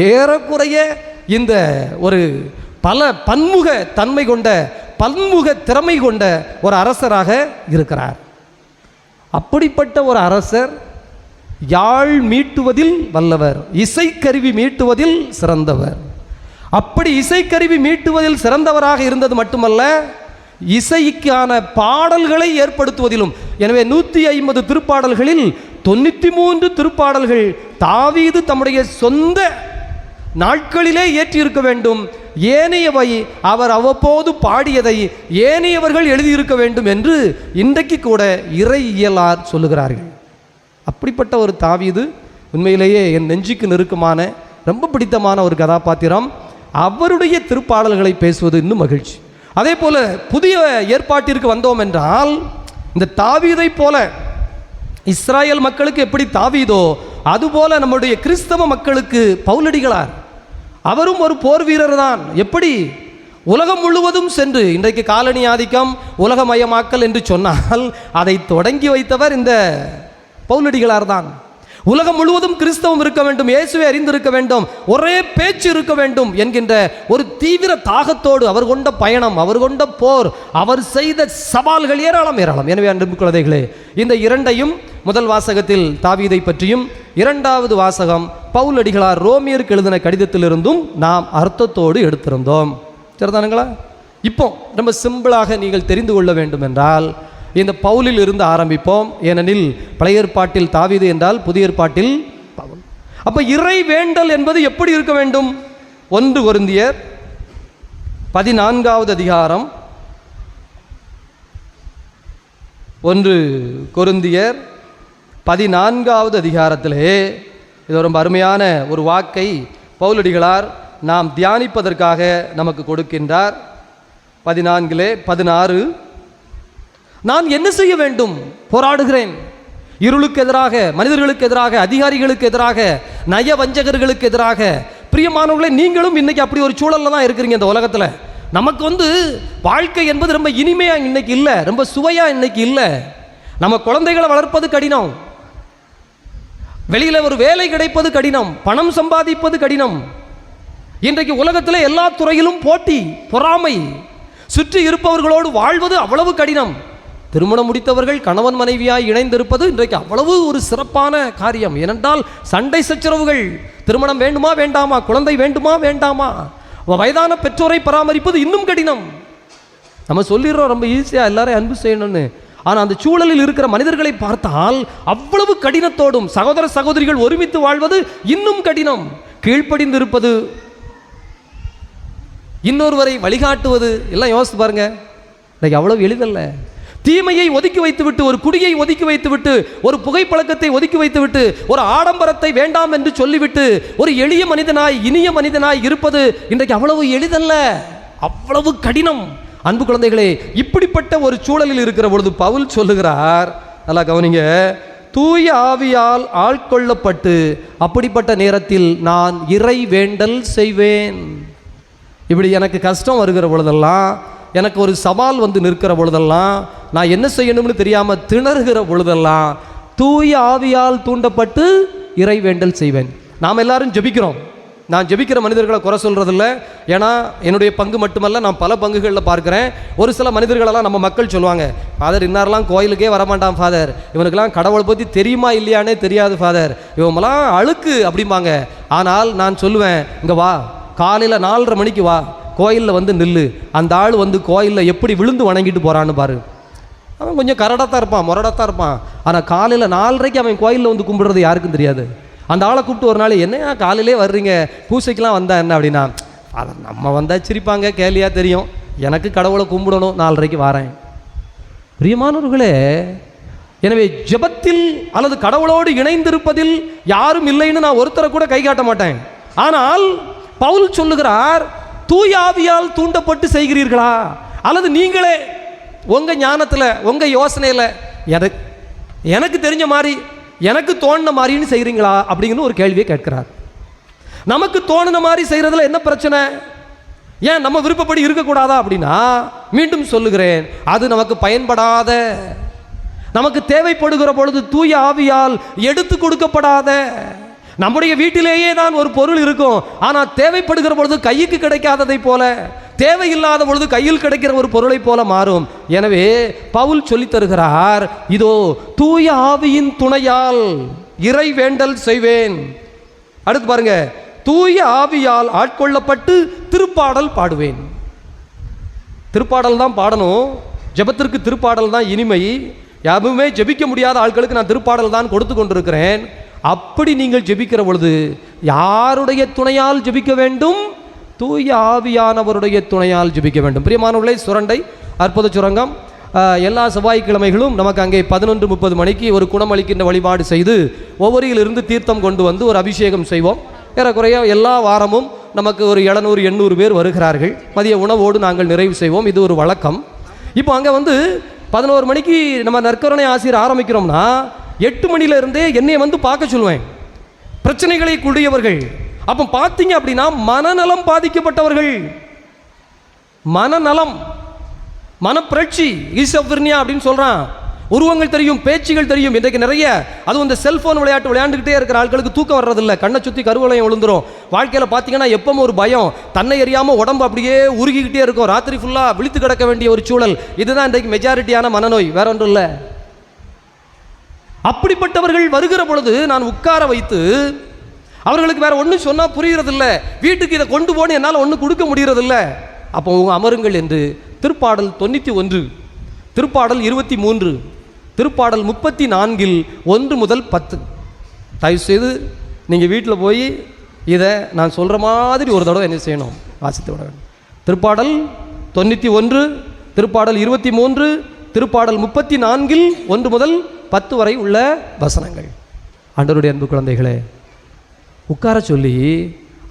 ஏறக்குறைய இந்த ஒரு பல பன்முக தன்மை கொண்ட, பன்முக திறமை கொண்ட ஒரு அரசராக இருக்கிறார். அப்படிப்பட்ட ஒரு அரசர் யாழ் மீட்டுவதில் வல்லவர், இசைக்கருவி மீட்டுவதில் சிறந்தவர். அப்படி இசைக்கருவி மீட்டுவதில் சிறந்தவராக இருந்தது மட்டுமல்ல, இசைக்கான பாடல்களை ஏற்படுத்துவதிலும். எனவே 150 திருப்பாடல்களில் 93 திருப்பாடல்கள் தாவீது தம்முடைய சொந்த நாட்களிலே ஏற்றியிருக்க வேண்டும். ஏனையவை அவர் அவ்வப்போது பாடியதை ஏனையவர்கள் எழுதியிருக்க வேண்டும் என்று இன்றைக்கு கூட இறையியலார் சொல்லுகிறார்கள். அப்படிப்பட்ட ஒரு தாவீது உண்மையிலேயே என் நெஞ்சுக்கு நெருக்கமான, ரொம்ப பிடித்தமான ஒரு கதாபாத்திரம். அவருடைய திருப்பாடல்களை பேசுவது இன்னும் மகிழ்ச்சி. அதே போல புதிய ஏற்பாட்டிற்கு வந்தோம் என்றால், இந்த தாவீதை போல இஸ்ராயேல் மக்களுக்கு எப்படி தாவீதோ அதுபோல நம்முடைய கிறிஸ்தவ மக்களுக்கு பவுலடிகளார். அவரும் ஒரு போர் வீரர் தான். எப்படி? உலகம் முழுவதும் சென்று, இன்றைக்கு காலனி ஆதிக்கம், உலகமயமாக்கல் என்று சொன்னால் அதை தொடங்கி வைத்தவர் இந்த பவுலடிகளார் தான். உலகம் முழுவதும் கிறிஸ்தவம் இருக்க வேண்டும், இயேசுவை அறிந்திருக்க வேண்டும், ஒரே பேச்சு இருக்க வேண்டும் என்கின்ற ஒரு தீவிர தாகத்தோடு அவர் கொண்ட பயணம், அவர் கொண்ட போர், அவர் செய்த சவால்கள் ஏராளம் ஏராளம். எனவே அன்பு குழந்தைகளே, இந்த இரண்டையும் முதல் வாசகத்தில் தாவீதை பற்றியும், இரண்டாவது வாசகம் பவுல் அடிகளார் ரோமியருக்கு எழுதின கடிதத்திலிருந்தும் நாம் அர்த்தத்தோடு எடுத்திருந்தோம். சரிதானுங்களா? இப்போ ரொம்ப சிம்பிளாக நீங்கள் தெரிந்து கொள்ள வேண்டும் என்றால் இந்த பவுலில் இருந்து ஆரம்பிப்போம். ஏனெனில் பழைய ஏற்பாட்டில் தாவீது என்றால் புதிய ஏற்பாட்டில் பவுல். அப்போ இறை வேண்டல் என்பது எப்படி இருக்க வேண்டும்? 1 கொரிந்தியர் 14வது அதிகாரம், 1 கொரிந்தியர் 14வது அதிகாரத்திலே இது ரொம்ப அருமையான ஒரு வாக்கை பவுலடிகளார் நாம் தியானிப்பதற்காக நமக்கு கொடுக்கின்றார். 14:16 நான் என்ன செய்ய வேண்டும்? போராடுகிறேன். இருளுக்கு எதிராக, மனிதர்களுக்கு எதிராக, அதிகாரிகளுக்கு எதிராக, நய வஞ்சகர்களுக்கு எதிராக. பிரியமானவர்களே, நீங்களும் இன்னைக்கு அப்படி ஒரு சூழல்ல தான் இருக்கிறீங்க. இந்த உலகத்தில் நமக்கு வாழ்க்கை என்பது ரொம்ப இனிமையா இன்னைக்கு இல்லை, ரொம்ப சுவையா இன்னைக்கு இல்லை. நம்ம குழந்தைகளை வளர்ப்பது கடினம், வெளியில ஒரு வேலை கிடைப்பது கடினம், பணம் சம்பாதிப்பது கடினம். இன்றைக்கு உலகத்தில் எல்லா துறையிலும் போட்டி, பொறாமை, சுற்றி இருப்பவர்களோடு வாழ்வது அவ்வளவு கடினம். திருமணம் முடித்தவர்கள் கணவன் மனைவியாய் இணைந்திருப்பது இன்றைக்கு அவ்வளவு ஒரு சிறப்பான காரியம். ஏனென்றால் சண்டை சச்சரவுகள், திருமணம் வேண்டுமா வேண்டாமா, குழந்தை வேண்டுமா வேண்டாமா, வயதான பெற்றோரை பராமரிப்பது இன்னும் கடினம். நம்ம சொல்லிடுறோம் ரொம்ப ஈஸியாக எல்லாரையும் அன்பு செய்யணும்னு. ஆனால் அந்த சூழலில் இருக்கிற மனிதர்களை பார்த்தால் அவ்வளவு கடினத்தோடும், சகோதர சகோதரிகள் ஒருமித்து வாழ்வது இன்னும் கடினம். கீழ்ப்படிந்து இருப்பது, இன்னொருவரை வழிகாட்டுவது, எல்லாம் யோசித்து பாருங்க. இன்னைக்கு அவ்வளவு எளிதல்ல. தீமையை ஒதுக்கி வைத்துவிட்டு, ஒரு குடியை ஒதுக்கி வைத்துவிட்டு, ஒரு புகைப்பழக்கத்தை ஒதுக்கி வைத்துவிட்டு, ஒரு ஆடம்பரத்தை வேண்டாம் என்று சொல்லிவிட்டு ஒரு எளிய மனிதனாய், இனிய மனிதனாய் இருப்பது இன்றைக்கு அவ்வளவு எளிதல்ல, அவ்வளவு கடினம். அன்பு குழந்தைகளே, இப்படிப்பட்ட ஒரு சூழலில் இருக்கிற பொழுது பவுல் சொல்லுகிறார், நல்லா கவனிங்க, தூய ஆவியால் ஆட்கொள்ளப்பட்டு அப்படிப்பட்ட நேரத்தில் நான் இறை வேண்டல் செய்வேன். இப்படி எனக்கு கஷ்டம் வருகிற பொழுதெல்லாம், எனக்கு ஒரு சவால் வந்து நிற்கிற பொழுதெல்லாம், நான் என்ன செய்யணும்னு தெரியாமல் திணறுகிற பொழுதெல்லாம் தூய ஆவியால் தூண்டப்பட்டு இறை வேண்டல் செய்வேன். நாம் எல்லாரும் ஜெபிக்கிறோம். நான் ஜெபிக்கிற மனிதர்களை குறை சொல்கிறதில்ல. ஏன்னா என்னுடைய பங்கு மட்டுமல்ல, நான் பல பங்குகளில் பார்க்குறேன். ஒரு சில மனிதர்களெல்லாம் நம்ம மக்கள் சொல்லுவாங்க, ஃபாதர் இன்னாரெலாம் கோயிலுக்கே வரமாட்டான் ஃபாதர், இவனுக்கெல்லாம் கடவுளை பற்றி தெரியுமா இல்லையானே தெரியாது ஃபாதர், இவங்கெல்லாம் அழுக்கு அப்படிம்பாங்க. ஆனால் நான் சொல்லுவேன், இங்கே வா, காலையில் 4:30 மணிக்கு வா, கோயிலில் வந்து நில்லு. அந்த ஆள் வந்து கோயிலில் எப்படி விழுந்து வணங்கிட்டு போகிறான்னு பாரு. அவன் கொஞ்சம் கரடாத்தான் இருப்பான், முரடாத்தான் இருப்பான். ஆனால் காலையில் 4:30க்கு அவன் கோயிலில் வந்து கும்பிடுறது யாருக்கும் தெரியாது. அந்த ஆளை கூப்பிட்டு ஒரு நாள், என்னையா காலையிலே வர்றீங்க, பூசைக்கெலாம் வந்தா என்ன அப்படின்னா, அதை நம்ம வந்தால் சிரிப்பாங்க, கேலியாக தெரியும், எனக்கு கடவுளை கும்பிடணும், 4:30க்கு வரேன். பிரியமானவர்களே, எனவே ஜெபத்தில் அல்லது கடவுளோடு இணைந்திருப்பதில் யாரும் இல்லைன்னு நான் ஒருத்தரை கூட கை காட்ட மாட்டேன். ஆனால் பவுல் சொல்லுகிறார், தூய ஆவியால் தூண்டப்பட்டு செய்கிறீர்களா, அல்லது நீங்களே உங்கள் ஞானத்தில், உங்கள் யோசனையில் எனக்கு தெரிஞ்ச மாதிரி, எனக்கு தோணுன மாதிரின்னு செய்கிறீங்களா அப்படிங்கிற ஒரு கேள்வியை கேட்கிறார். நமக்கு தோணுன மாதிரி செய்கிறதுல என்ன பிரச்சனை? ஏன் நம்ம விருப்பப்படி இருக்கக்கூடாதா அப்படின்னா, மீண்டும் சொல்லுகிறேன், அது நமக்கு பயன்படாத, நமக்கு தேவைப்படுகிற பொழுது தூய ஆவியால் எடுத்து கொடுக்கப்படாத, நம்முடைய வீட்டிலேயே தான் ஒரு பொருள் இருக்கும், ஆனால் தேவைப்படுகிற பொழுது கைக்கு கிடைக்காததை போல, தேவையில்லாத பொழுது கையில் கிடைக்கிற ஒரு பொருளை போல மாறும். எனவே பவுல் சொல்லித் தருகிறார், இதோ தூய ஆவியின் துணையால் இறை வேண்டல் செய்வேன். அடுத்து பாருங்க, தூய ஆவியால் ஆட்கொள்ளப்பட்டு திருப்பாடல் பாடுவேன். திருப்பாடல் தான் பாடணும். ஜெபத்திற்கு திருப்பாடல் தான் இனிமை. யாருமே ஜெபிக்க முடியாத ஆட்களுக்கு நான் திருப்பாடல் தான் கொடுத்து கொண்டிருக்கிறேன். அப்படி நீங்கள் ஜெபிக்கிற பொழுது யாருடைய துணையால் ஜெபிக்க வேண்டும்? தூய ஆவியானவருடைய துணையால் ஜெபிக்க வேண்டும். பிரியமானவர்களே, சுரண்டை அற்புத சுரங்கம் எல்லா செவ்வாய்க்கிழமைகளும் நமக்கு அங்கே 11:30 மணிக்கு ஒரு குணமளிக்கின்ற வழிபாடு செய்து ஒவ்வொருயிலிருந்து தீர்த்தம் கொண்டு வந்து ஒரு அபிஷேகம் செய்வோம். ஏறக்குறைய எல்லா வாரமும் நமக்கு ஒரு 700-800 பேர் வருகிறார்கள். மதிய உணவோடு நாங்கள் நிறைவு செய்வோம். இது ஒரு வழக்கம். இப்போ அங்கே 11 மணிக்கு நம்ம நற்கருணை ஆசிரியர் ஆரம்பிக்கிறோம்னா 8 மணிலேருந்தே என்னை பார்க்க சொல்லுவேன். பிரச்சனைகளை கூடியவர்கள். அப்போ பார்த்தீங்க அப்படின்னா மனநலம் பாதிக்கப்பட்டவர்கள், மனநலம், மனப்பிரட்சி, ஈசோஃப்ரினியா அப்படின்னு சொல்கிறான். உருவங்கள் தெரியும், பேச்சுகள் தெரியும். இன்றைக்கு நிறைய அதுவும் இந்த செல்போன் விளையாட்டு விளையாண்டுக்கிட்டே இருக்கிற ஆட்களுக்கு தூக்கம் வர்றதில்லை, கண்ணை சுற்றி கருவளையம் விழுந்துரும். வாழ்க்கையில் பார்த்தீங்கன்னா எப்பவும் ஒரு பயம், தன்னை அறியாமல் உடம்பு அப்படியே உருகிக்கிட்டே இருக்கும், ராத்திரி ஃபுல்லாக விழித்து கிடக்க வேண்டிய ஒரு சூழல். இதுதான் இன்றைக்கு மெஜாரிட்டியான மனநோய், வேற ஒன்றும் இல்லை. அப்படிப்பட்டவர்கள் வருகிற பொழுது நான் உட்கார வைத்து அவர்களுக்கு வேற ஒன்றும் சொன்னால் புரிகிறதில்ல, வீட்டுக்கு இதை கொண்டு போன்னு என்னால் ஒன்றும் கொடுக்க முடியறதில்ல. அப்போ உங்க அமருங்கள் என்று திருப்பாடல் 91, திருப்பாடல் 23, திருப்பாடல் 34 1 முதல் 10. தயவுசெய்து நீங்கள் வீட்டில் போய் இதை நான் சொல்கிற மாதிரி ஒரு தடவை என்ன செய்யணும், வாசித்து விட வேண்டும். திருப்பாடல் 91, திருப்பாடல் 23, திருப்பாடல் 34 1 முதல் 10 வரை உள்ள வசனங்கள். ஆண்டவருடைய அன்பு குழந்தைகளே, உட்கார சொல்லி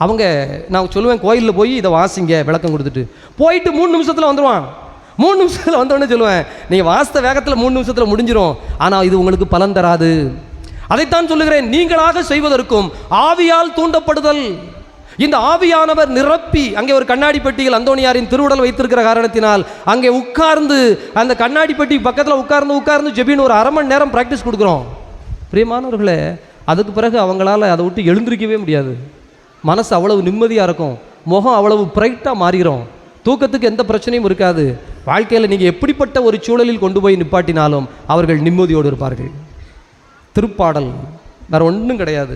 அவங்க, நான் சொல்லுவேன் கோயிலில் போய் இதை வாசிங்க விளக்கம் கொடுத்துட்டு, போயிட்டு 3 நிமிஷத்தில் வந்துடுவான். 3 நிமிஷத்தில் வந்தோடனே சொல்லுவேன், நீங்கள் வாசித்த வேகத்தில் 3 நிமிஷத்தில் முடிஞ்சிடும், ஆனால் இது உங்களுக்கு பலன் தராது. அதைத்தான் சொல்லுகிறேன், நீங்களாக செய்வதற்கும் ஆவியால் தூண்டப்படுதல். இந்த ஆவியானவர் நிரப்பி, அங்கே ஒரு கண்ணாடி பெட்டியில் அந்தோணியாரின் திருவுடல் வைத்திருக்கிற காரணத்தினால் அங்கே உட்கார்ந்து அந்த கண்ணாடி பெட்டி பக்கத்தில் உட்கார்ந்து ஜெபின்னு ஒரு அரை மணி நேரம் ப்ராக்டிஸ் கொடுக்குறோம். பிரியமானவர்களே, அதுக்கு பிறகு அவங்களால அதை விட்டு எழுந்திருக்கவே முடியாது. மனசு அவ்வளவு நிம்மதியாக இருக்கும், முகம் அவ்வளவு பிரைட்டாக மாறிடும், தூக்கத்துக்கு எந்த பிரச்சனையும் இருக்காது. வாழ்க்கையில் நீங்கள் எப்படிப்பட்ட ஒரு சூழலில் கொண்டு போய் நிப்பாட்டினாலும் அவர்கள் நிம்மதியோடு இருப்பார்கள். திருப்பாடல் வேறு ஒன்றும் கிடையாது.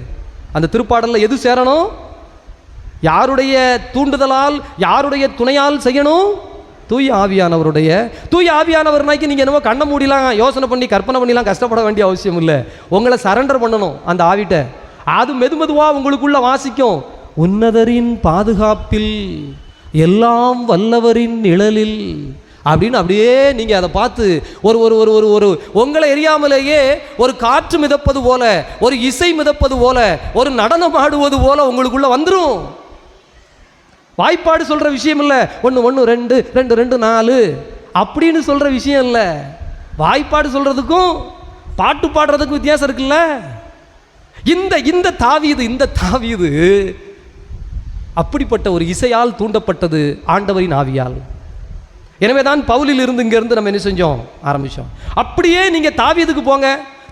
அந்த திருப்பாடலில் எது சேரணும், யாருடைய தூண்டுதலால் யாருடைய துணையால் செய்யணும், தூய ஆவியானவருடைய. தூய ஆவியானவர்னாக்கி நீங்கள் என்னவோ கண்ணை மூடிலாம் யோசனை பண்ணி கற்பனை பண்ணிலாம் கஷ்டப்பட வேண்டிய அவசியம் இல்லை. உங்களை சரண்டர் பண்ணணும் அந்த ஆவிட்ட. அது மெதுவாக உங்களுக்குள்ள வாசிக்கும், உன்னதரின் பாதுகாப்பில் எல்லாம் வல்லவரின் நிழலில் அப்படின்னு. அப்படியே நீங்கள் அதை பார்த்து ஒரு ஒரு ஒரு ஒரு ஒரு உங்களை எரியாமலேயே ஒரு காற்று மிதப்பது போல, ஒரு இசை மிதப்பது போல, ஒரு நடனம் ஆடுவது போல உங்களுக்குள்ள வந்துடும். வாய்ப்பாடு சொல்கிற விஷயம் இல்லை, 1 1 2 2 2 4 அப்படின்னு சொல்கிற விஷயம் இல்லை. வாய்ப்பாடு சொல்கிறதுக்கும் பாட்டு பாடுறதுக்கும் வித்தியாசம் இருக்குல்ல. இந்த தாவீது அப்படிப்பட்ட ஒரு இசையால் தூண்டப்பட்டது ஆண்டவரின் ஆவியால். எனவே தான் பவுலில் இருந்து இங்கிருந்து நம்ம என்ன செஞ்சோம், ஆரம்பிச்சோம். அப்படியே நீங்க தாவீதுக்கு போங்க.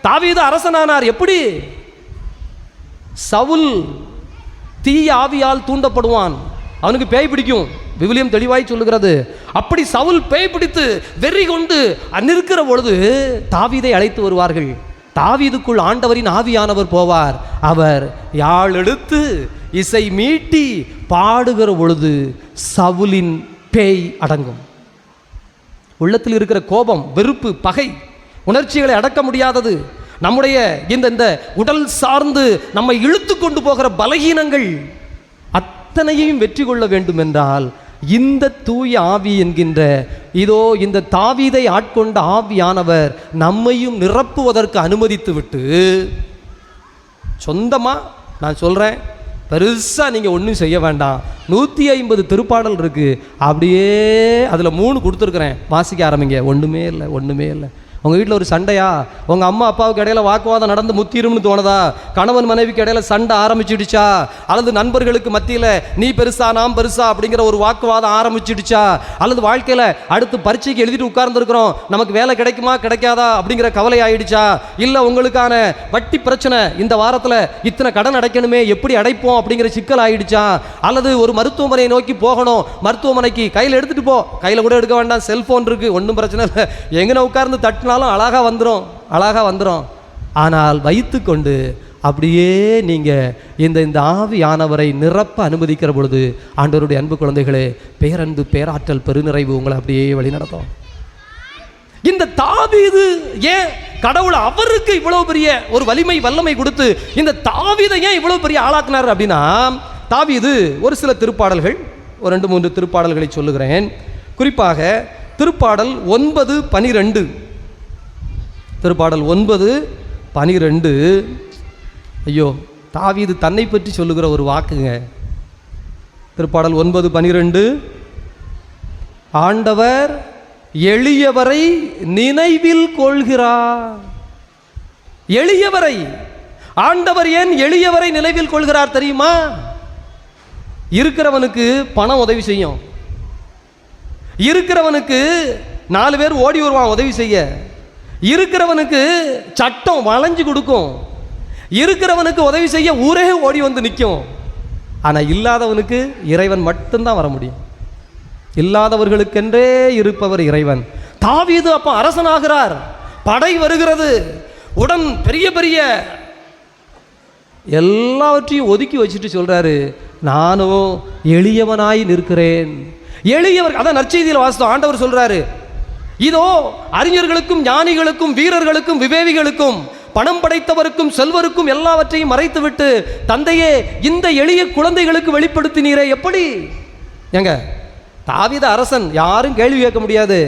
தாவீது அரசனானார். எப்படி? சவுல் தீய ஆவியால் தூண்டப்படுவான், அவனுக்கு பேய் பிடிக்கும், விவிலியம் தெளிவாய் சொல்லுகிறது. அப்படி சவுல் பேய் பிடித்து வெறி கொண்டு நிற்கிற பொழுது தாவீதை அழைத்து வருவார்கள். தாவீதுக்குள் ஆண்டவரின் ஆவியானவர் போவார். அவர் யாழ் எடுத்து இசை மீட்டி பாடுகிற பொழுது சவுலின் பேய் அடங்கும். உள்ளத்தில் இருக்கிற கோபம், வெறுப்பு, பகை, உணர்ச்சிகளை அடக்க முடியாதது, நம்முடைய இந்த உடல் சார்ந்து நம்மை இழுத்து கொண்டு போகிற பலகீனங்கள் அத்தனையும் வெற்றி கொள்ள வேண்டும் என்றால் இந்த தூய ஆவி என்கின்ற இந்த தாவீதை ஆட்கொண்ட ஆவியானவர் நம்மையும் நிரப்புவதற்கு அனுமதித்து விட்டு, சொந்தமாக நான் சொல்கிறேன், பெருசாக நீங்கள் ஒன்றும் செய்ய வேண்டாம். 150 திருப்பாடல் இருக்குது, அப்படியே அதில் 3 கொடுத்துருக்குறேன், வாசிக்க ஆரம்பிங்க. ஒன்றுமே இல்லை. உங்கள் வீட்டில் ஒரு சண்டையா, உங்கள் அம்மா அப்பாவுக்கு இடையில வாக்குவாதம் நடந்து முத்திரும்னு தோணுதா, கணவன் மனைவிக்கு இடையில சண்டை ஆரம்பிச்சிடுச்சா, அல்லது நண்பர்களுக்கு மத்தியில் நீ பெருசா நான் பெருசா அப்படிங்கிற ஒரு வாக்குவாதம் ஆரம்பிச்சிடுச்சா, அல்லது வாழ்க்கையில் அடுத்து பரீட்சைக்கு எழுதிட்டு உட்கார்ந்துருக்கிறோம், நமக்கு வேலை கிடைக்குமா கிடைக்காதா அப்படிங்கிற கவலை ஆயிடுச்சா, இல்லை உங்களுக்கான வட்டி பிரச்சனை, இந்த வாரத்தில் இத்தனை கடன் அடைக்கணுமே எப்படி அடைப்போம் அப்படிங்கிற சிக்கல் ஆயிடுச்சா, அல்லது ஒரு மருத்துவமனையை நோக்கி போகணும், மருத்துவமனைக்கு கையில் எடுத்துகிட்டு போ, கையில் கூட எடுக்க வேண்டாம், செல்ஃபோன் இருக்குது, ஒன்றும் பிரச்சனை இல்லை, எங்கே உட்கார்ந்து தட்டினா அழகா வந்துடும். ஆனால் வைத்து கொண்டு அப்படியே நீங்க இந்த ஆவியானவரை நிரப்ப அனுமதிக்கிற பொழுது ஆண்டவருடைய அன்பு குழந்தைகளே, பேரன்பு, பேராற்றல், பெருநிறைவு உங்களை அப்படியே வழிநடத்தும். இந்த தாவீது ஏன் கடவுள் அவருக்கு இவ்வளவு பெரிய ஒரு வலிமை வல்லமை கொடுத்து இந்த தாவீதை ஏன் இவ்வளவு பெரிய ஆளாக்குனார் அப்படின்னா, தாவீது ஒரு சில திருப்பாடல்கள், ஒரு 2-3 திருப்பாடல்களை சொல்லுகிறேன். குறிப்பாக திருப்பாடல் 9:12, திருப்பாடல் 9:12. ஐயோ, தாவீது தன்னை பற்றி சொல்லுகிற ஒரு வாக்குங்க. திருப்பாடல் 9:12, ஆண்டவர் எளியவரை நினைவில் கொள்கிறார். எளியவரை ஆண்டவர் ஏன் எளியவரை நினைவில் கொள்கிறார் தெரியுமா? இருக்கிறவனுக்கு பணம் உதவி செய்யும், இருக்கிறவனுக்கு 4 பேர் ஓடி வருவான் உதவி செய்ய, இருக்கிறவனுக்கு சட்டம் வளைஞ்சு கொடுக்கும், இருக்கிறவனுக்கு உதவி செய்ய ஊரே ஓடி வந்து நிற்கும். ஆனால் இல்லாதவனுக்கு இறைவன் மட்டும்தான் வர முடியும். இல்லாதவர்களுக்கென்றே இருப்பவர் இறைவன். தாவீது அப்போ அரசனாகிறார், படை வருகிறது, உடன் பெரிய பெரிய எல்லாவற்றையும் ஒதுக்கி வச்சுட்டு சொல்றாரு, நானும் எளியவனாய் நிற்கிறேன். எளியவர், அதான் நற்செய்தியில் வாசித்தோம். ஆண்டவர் சொல்றாரு, இதோ அறிஞர்களுக்கும் ஞானிகளுக்கும் வீரர்களுக்கும் விவேகிகளுக்கும் பணம் படைத்தவருக்கும் செல்வருக்கும் எல்லாவற்றையும் மறைத்துவிட்டு தந்தையே இந்த எளிய குழந்தைகளுக்கு வெளிப்படுத்தினீரே. எப்படி எங்க தாவீது அரசன், யாரும் கேள்வி கேட்க முடியாது.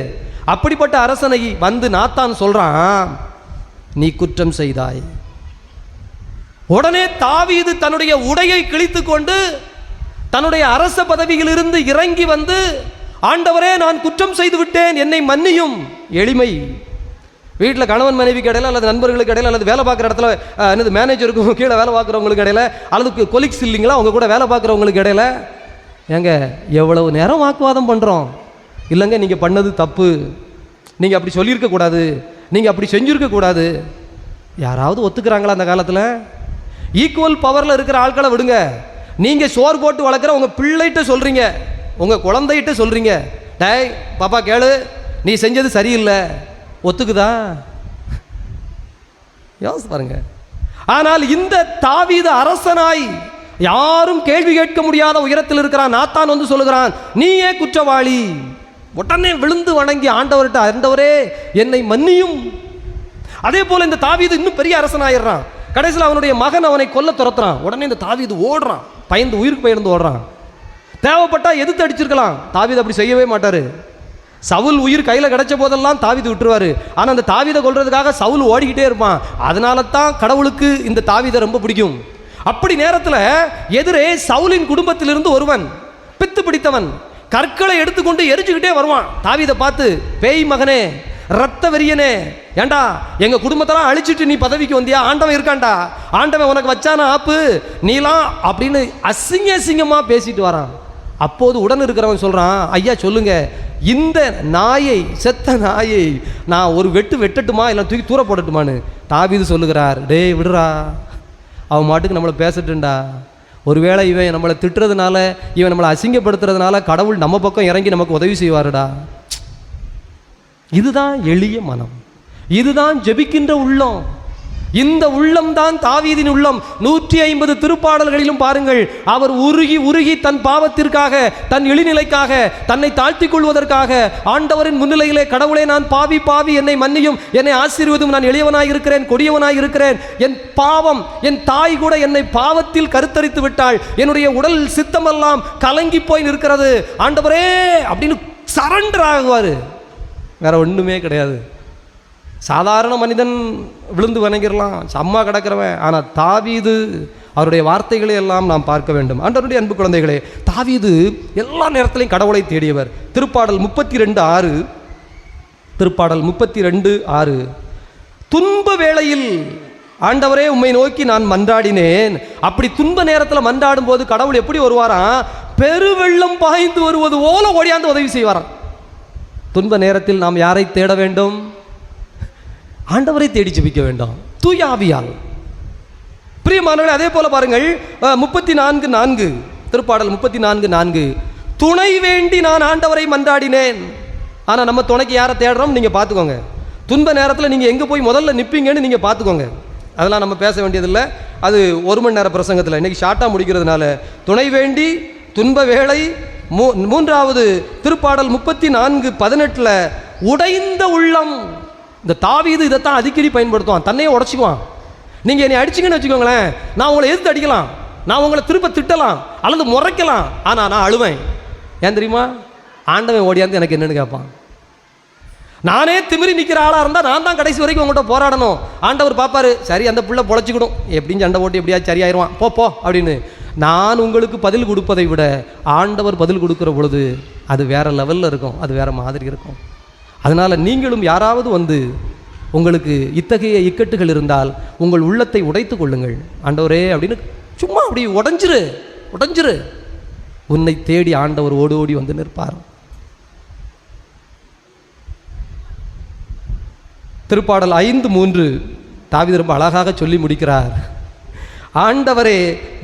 அப்படிப்பட்ட அரசனை வந்து நாத்தான் சொல்றான், நீ குற்றம் செய்தாய். உடனே தாவீது தன்னுடைய உடையை கிழித்து கொண்டு தன்னுடைய அரச பதவியிலிருந்து இறங்கி வந்து, ஆண்டவரே நான் குற்றம் செய்து விட்டேன், என்னை மன்னியும். எளிமை. வீட்டில் கணவன் மனைவிக்கு இடையில, அல்லது நண்பர்களுக்கு இடையில, அல்லது வேலை பார்க்குற இடத்துல என்னது மேனேஜருக்கும் கீழே வேலை பார்க்குறவங்களுக்கு இடையில, அல்லது கொலிக்ஸ் இல்லைங்களா அவங்க கூட வேலை பார்க்குறவங்களுக்கு இடையில, ஏங்க எவ்வளவு நேரம் வாக்குவாதம் பண்ணுறோம். இல்லைங்க நீங்கள் பண்ணது தப்பு, நீங்கள் அப்படி சொல்லியிருக்கக்கூடாது, நீங்கள் அப்படி செஞ்சுருக்கக்கூடாது. யாராவது ஒத்துக்கிறாங்களா அந்த காலத்தில்? ஈக்குவல் பவரில் இருக்கிற ஆட்களை விடுங்க. நீங்கள் சோறு போட்டு வளர்க்குற உங்கள் பிள்ளைகிட்ட சொல்கிறீங்க, உங்கள் குழந்தைகிட்ட சொல்கிறீங்க, டேய் பாப்பா கேளு, நீ செஞ்சது சரியில்லை, ஒத்துக்குதா? யோசிச்சு பாருங்க. ஆனால் இந்த தாவீது அரசனாய் யாரும் கேள்வி கேட்க முடியாத உயரத்தில் இருக்கிறான். நாத்தான் வந்து சொல்லுகிறான், நீயே குற்றவாளி. உடனே விழுந்து வணங்கி ஆண்டவர்கிட்ட, ஆண்டவரே என்னை மன்னியும். அதே போல இந்த தாவீது இன்னும் பெரிய அரசனாயிடுறான். கடைசியில் அவனுடைய மகன் அவனை கொல்ல துரத்துறான். உடனே இந்த தாவீது ஓடுறான், பயந்து உயிருக்கு பயந்து ஓடுறான். தேவைப்பட்டா எதிர்த்து அடிச்சிருக்கலாம், தாவீது அப்படி செய்யவே மாட்டாரு. சவுல் உயிர் கையில் கிடைச்ச போதெல்லாம் தாவீது விட்டுருவாரு. ஆனால் அந்த தாவீதை கொல்றதுக்காக சவுல் ஓடிக்கிட்டே இருப்பான். அதனால தான் கடவுளுக்கு இந்த தாவீதை ரொம்ப பிடிக்கும். அப்படி நேரத்தில் எதிரே சவுலின் குடும்பத்திலிருந்து ஒருவன் பித்து பிடித்தவன் கற்களை எடுத்துக்கொண்டு எரிச்சுக்கிட்டே வருவான். தாவீதை பார்த்து, பேய் மகனே, ரத்த வெறியனே, ஏண்டா எங்க குடும்பத்தெல்லாம் அழிச்சிட்டு நீ பதவிக்கு வந்தியா? ஆண்டவன் இருக்காண்டா, ஆண்டவன் உனக்கு வச்சானா ஆப்பு நீலாம் அப்படின்னு அசிங்க அசிங்கமா பேசிட்டு வரான். அப்போது உடன் இருக்கிறவன் சொல்றான், ஐயா சொல்லுங்க, இந்த நாயை, செத்த நாயை நான் ஒரு வெட்டட்டுமா இல்லை தூக்கி தூர போடட்டுமான்னு. தாவீது சொல்லுகிறார், டேய் விடுறா, அவன் மாட்டுக்கு நம்மளை பேசட்டுண்டா. ஒருவேளை இவன் நம்மளை திட்டுறதுனால, இவன் நம்மளை அசிங்கப்படுத்துறதுனால கடவுள் நம்ம பக்கம் இறங்கி நமக்கு உதவி செய்வாருடா. இதுதான் எளிய மனம், இதுதான் ஜெபிக்கின்ற உள்ளம். இந்த உள்ளம் தான் தாவீதின் உள்ளம். 150 திருப்பாடல்களிலும் பாருங்கள், அவர் உருகி உருகி தன் பாவத்திற்காக, தன் இழிநிலைக்காக, தன்னை தாழ்த்திக் கொள்வதற்காக ஆண்டவரின் முன்னிலையிலே, கடவுளே நான் பாவி பாவி, என்னை மன்னியும், என்னை ஆசீர்வதும், நான் எளியவனாய் இருக்கிறேன், கொடியவனாய் இருக்கிறேன், என் பாவம், என் தாய் கூட என்னை பாவத்தில் கருத்தரித்து விட்டாள், என்னுடைய உடல் சித்தமெல்லாம் கலங்கி போய் நிற்கிறது, ஆண்டவரே அப்படின்னு சரண்டர் ஆகுவார். வேற ஒன்றுமே கிடையாது. சாதாரண மனிதன் விழுந்து வணங்கிடலாம், அம்மா கிடக்கிறவன். ஆனால் தாவீது, அவருடைய வார்த்தைகளை எல்லாம் நாம் பார்க்க வேண்டும். ஆண்டவருடைய அன்பு குழந்தைகளே, தாவீது எல்லா நேரத்திலையும் கடவுளை தேடியவர். திருப்பாடல் 32:6, திருப்பாடல் 32:6, துன்ப வேளையில் ஆண்டவரே உம்மை நோக்கி நான் மன்றாடினேன். அப்படி துன்ப நேரத்தில் மன்றாடும் போது கடவுள் எப்படி வருவாராம்? பெருவெள்ளம் பாய்ந்து வருவது போல ஓடியாந்து உதவி செய்வாராம். துன்ப நேரத்தில் நாம் யாரை தேட வேண்டும்? ஆண்டவரை தேடி ஜெபிக்க வேண்டும், தூய ஆவியால். பிரியமானவர்களே, அதே போல பாருங்கள் 34:4, திருப்பாடல் 34:4, துணை வேண்டி நான் ஆண்டவரை மன்றாடினேன். ஆனால் நம்ம துணைக்கு யாரை தேடுறோம் நீங்கள் பார்த்துக்கோங்க. துன்ப நேரத்தில் நீங்கள் எங்கே போய் முதல்ல நிற்பீங்கன்னு நீங்கள் பார்த்துக்கோங்க. அதெல்லாம் நம்ம பேச வேண்டியதில்லை, அது 1 மணி நேர பிரசங்கத்தில். இன்றைக்கி ஷார்ட்டாக முடிக்கிறதுனால, துணை வேண்டி, துன்ப வேளை. மூன்றாவது திருப்பாடல் 34:18, உடைந்த உள்ளம். இந்த தாவீது இதைத்தான் அடிக்கடி பயன்படுத்துவான், தன்னையே உடச்சிக்குவான். நீங்கள் என்னை அடிச்சிங்கன்னு வச்சுக்கோங்களேன், நான் உங்களை எதிர்த்து அடிக்கலாம், நான் உங்களை திரும்ப திட்டலாம் அல்லது முறைக்கலாம், ஆனால் நான் அழுவேன். ஏன் தெரியுமா? ஆண்டவன் ஓடியாந்து எனக்கு என்னன்னு கேட்பான். நானே திமிரி நிற்கிற ஆளாக இருந்தால் நான் தான் கடைசி வரைக்கும் உங்கள்கிட்ட போராடணும். ஆண்டவர் பார்ப்பாரு, சரி அந்த பிள்ளை பொழைச்சிக்கிடும், எப்படின்னு சண்டை போட்டு எப்படியாவது சரியாயிருவான், போ அப்படின்னு. நான் உங்களுக்கு பதில் கொடுப்பதை விட ஆண்டவர் பதில் கொடுக்குற பொழுது அது வேற லெவலில் இருக்கும், அது வேற மாதிரி இருக்கும். அதனால் நீங்களும் யாராவது வந்து உங்களுக்கு இத்தகைய இக்கட்டுகள் இருந்தால் உங்கள் உள்ளத்தை உடைத்து கொள்ளுங்கள். ஆண்டவரே அப்படின்னு சும்மா அப்படி உடைஞ்சிரு. உன்னை தேடி ஆண்டவர் ஓடி ஓடி வந்து நிற்பார். திருப்பாடல் 5:3 தாவீது ரொம்ப அழகாக சொல்லி முடிக்கிறார். ஆண்டவரே,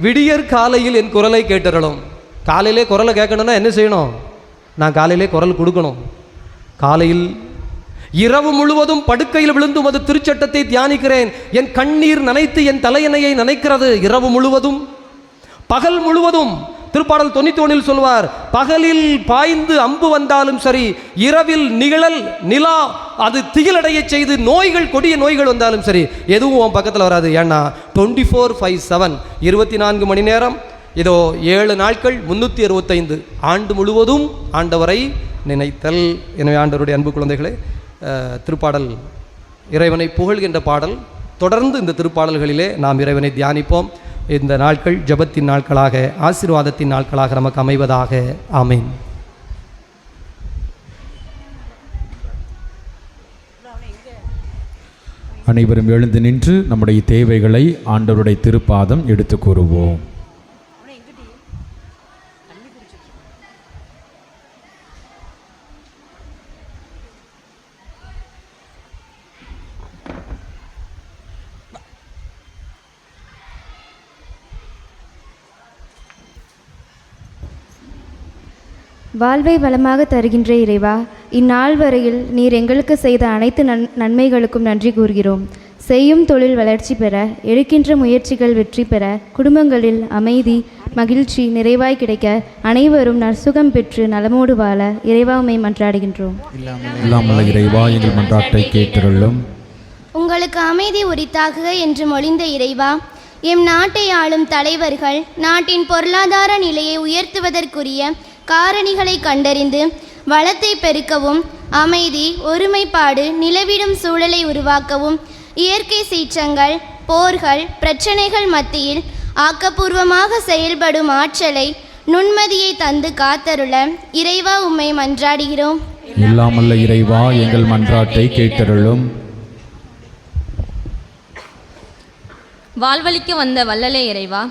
விடியற் காலையில் என் குரலை கேட்டறலும். காலையிலே குரலை கேட்கணும்னா என்ன செய்யணும்? நான் காலையிலே குரல் கொடுக்கணும். காலையில் இரவு முழுவதும் படுக்கையில் விழுந்து உமது திருச்சட்டத்தை தியானிக்கிறேன். என் கண்ணீர் நனைத்து என் தலையணையை நனைக்கிறது. இரவு முழுவதும், பகல் முழுவதும். திருப்பாடல் 91 சொல்வார், பகலில் பாய்ந்து அம்பு வந்தாலும் சரி, இரவில் நிழல் நிலா அது திகிலடைய செய்து நோய்கள், கொடிய நோய்கள் வந்தாலும் சரி, எதுவும் உன் பக்கத்தில் வராது. ஏன்னா 24/7 24 மணி நேரம், இதோ 7 நாட்கள் 365 ஆண்டு முழுவதும் ஆண்டவரை நினைத்தல். எனவே ஆண்டவருடைய அன்பு குழந்தைகளே, திருப்பாடல் இறைவனை புகழ்கின்ற பாடல். தொடர்ந்து இந்த திருப்பாடல்களிலே நாம் இறைவனை தியானிப்போம். இந்த நாட்கள் ஜெபத்தின் நாட்களாக, ஆசீர்வாதத்தின் நாட்களாக நமக்கு அமைவதாக. ஆமென். அனைவரும் எழுந்து நின்று நம்முடைய தேவைகளை ஆண்டவருடைய திருப்பாதம் எடுத்து கூறுவோம். வாழ்வை வளமாக தருகின்ற இறைவா, இந்நாள் வரையில் நீர் எங்களுக்கு செய்த அனைத்து நன்மைகளுக்கும் நன்றி கூறுகிறோம். செய்யும் தொழில் வளர்ச்சி பெற, எடுக்கின்ற முயற்சிகள் வெற்றி பெற, குடும்பங்களில் அமைதி மகிழ்ச்சி நிறைவாய் கிடைக்க, அனைவரும் நற்சுகம் பெற்று நலமோடு வாழ இறைவா உம்மை மன்றாடுகின்றோம். இல்லாமல் இறைவா எங்கள் மன்றாட்டை கேட்டருளும். உங்களுக்கு அமைதி உரித்தாகுக என்று மொழிந்த இறைவா, எம் நாட்டை ஆளும் தலைவர்கள் நாட்டின் பொருளாதார நிலையை உயர்த்துவதற்குரிய காரணிகளை கண்டறிந்து வளத்தை பெருக்கவும், அமைதி ஒருமைப்பாடு நிலவிடும் சூழலை உருவாக்கவும், இயற்கை சீற்றங்கள் போர்கள் பிரச்சனைகள் மத்தியில் ஆக்கப்பூர்வமாக செயல்படும் ஆற்றலை நுண்மதியை தந்து காத்தருள இறைவா உம்மை மன்றாடுகிறோம். இல்லாமல்ல இறைவா எங்கள் மன்றாட்டை கேட்டருளும். வாழ்வழிக்க வந்த வள்ளலே இறைவா,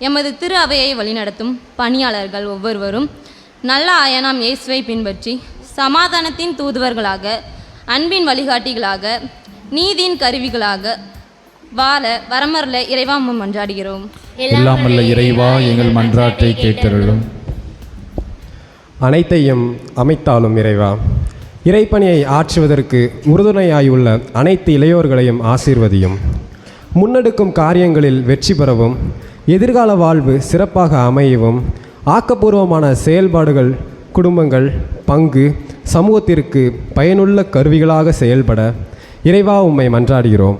எமது திரு அவையை வழிநடத்தும் பணியாளர்கள் ஒவ்வொருவரும் நல்ல ஆயனாம் இயேசுவை பின்பற்றி சமாதானத்தின் தூதுவர்களாக, அன்பின் வழிகாட்டிகளாக, நீதியின் கருவிகளாக வாழ வரமரல இறைவா உம்மை மன்றாடுகிறோம். இல்லாமல்ல இறைவா எங்கள் மன்றாட்டை கேட்டருளும். அனைத்தையும் அமைத்தாலும் இறைவா, இறைப்பணியை ஆற்றுவதற்கு உறுதுணையாயுள்ள அனைத்து இளையோர்களையும் ஆசீர்வதியும். முன்னெடுக்கும் காரியங்களில் வெற்றி பெறவும், எதிர்கால வாழ்வு சிறப்பாக அமையவும், ஆக்கப்பூர்வமான செயல்பாடுகள் குடும்பங்கள் பங்கு சமூகத்திற்கு பயனுள்ள கருவிகளாக செயல்பட இறைவா உம்மை மன்றாடுகிறோம்.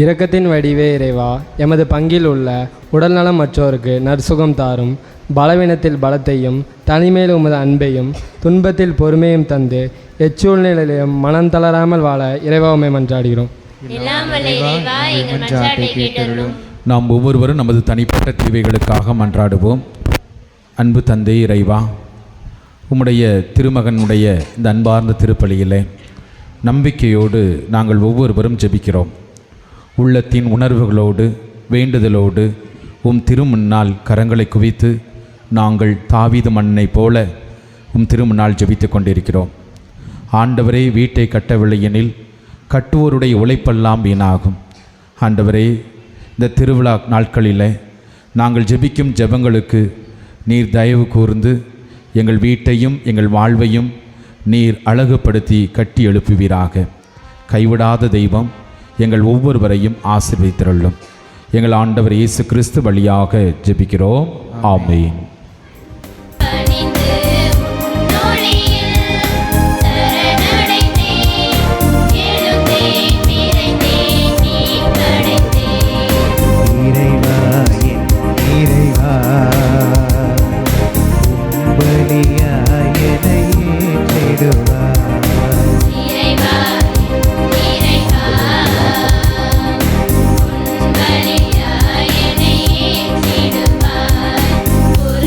இரக்கத்தின் வடிவே இறைவா, எமது பங்கில் உள்ள உடல்நலம் மற்றோருக்கு நற்சுகம் தாரும். பலவீனத்தில் பலத்தையும், தனிமையில் உமது அன்பையும், துன்பத்தில் பொறுமையும் தந்து எச்சூழ்நிலையிலும் மனம் தளராமல் வாழ இறைவா உம்மை மன்றாடுகிறோம். நாம் ஒவ்வொருவரும் நமது தனிப்பட்ட தேவைகளுக்காக மன்றாடுவோம். அன்பு தந்தை இறைவா, உம்முடைய திருமகனுடைய இந்த அன்பார்ந்த திருப்பலியிலே நம்பிக்கையோடு நாங்கள் ஒவ்வொருவரும் ஜெபிக்கிறோம். உள்ளத்தின் உணர்வுகளோடு வேண்டுதலோடு உம் திருமுன்னால் கரங்களை குவித்து நாங்கள் தாவீது மன்னனை போல உம் திருமுன்னால் ஜெபித்து கொண்டிருக்கிறோம். ஆண்டவரே, வீட்டை கட்டவில்லை எனில் கட்டுவோருடைய உழைப்பெல்லாம் வீணாகும். ஆண்டவரே, இந்த திருவிழா நாட்களில் நாங்கள் ஜெபிக்கும் ஜெபங்களுக்கு நீர் தயவு கூர்ந்து எங்கள் வீட்டையும் எங்கள் வாழ்வையும் நீர் அழகுபடுத்தி கட்டி எழுப்புவீராக. கைவிடாத தெய்வம் எங்கள் ஒவ்வொருவரையும் ஆசீர்வதித்தருளும். எங்கள் ஆண்டவர் இயேசு கிறிஸ்து வழியாக ஜெபிக்கிறோம். ஆமென். ஒரு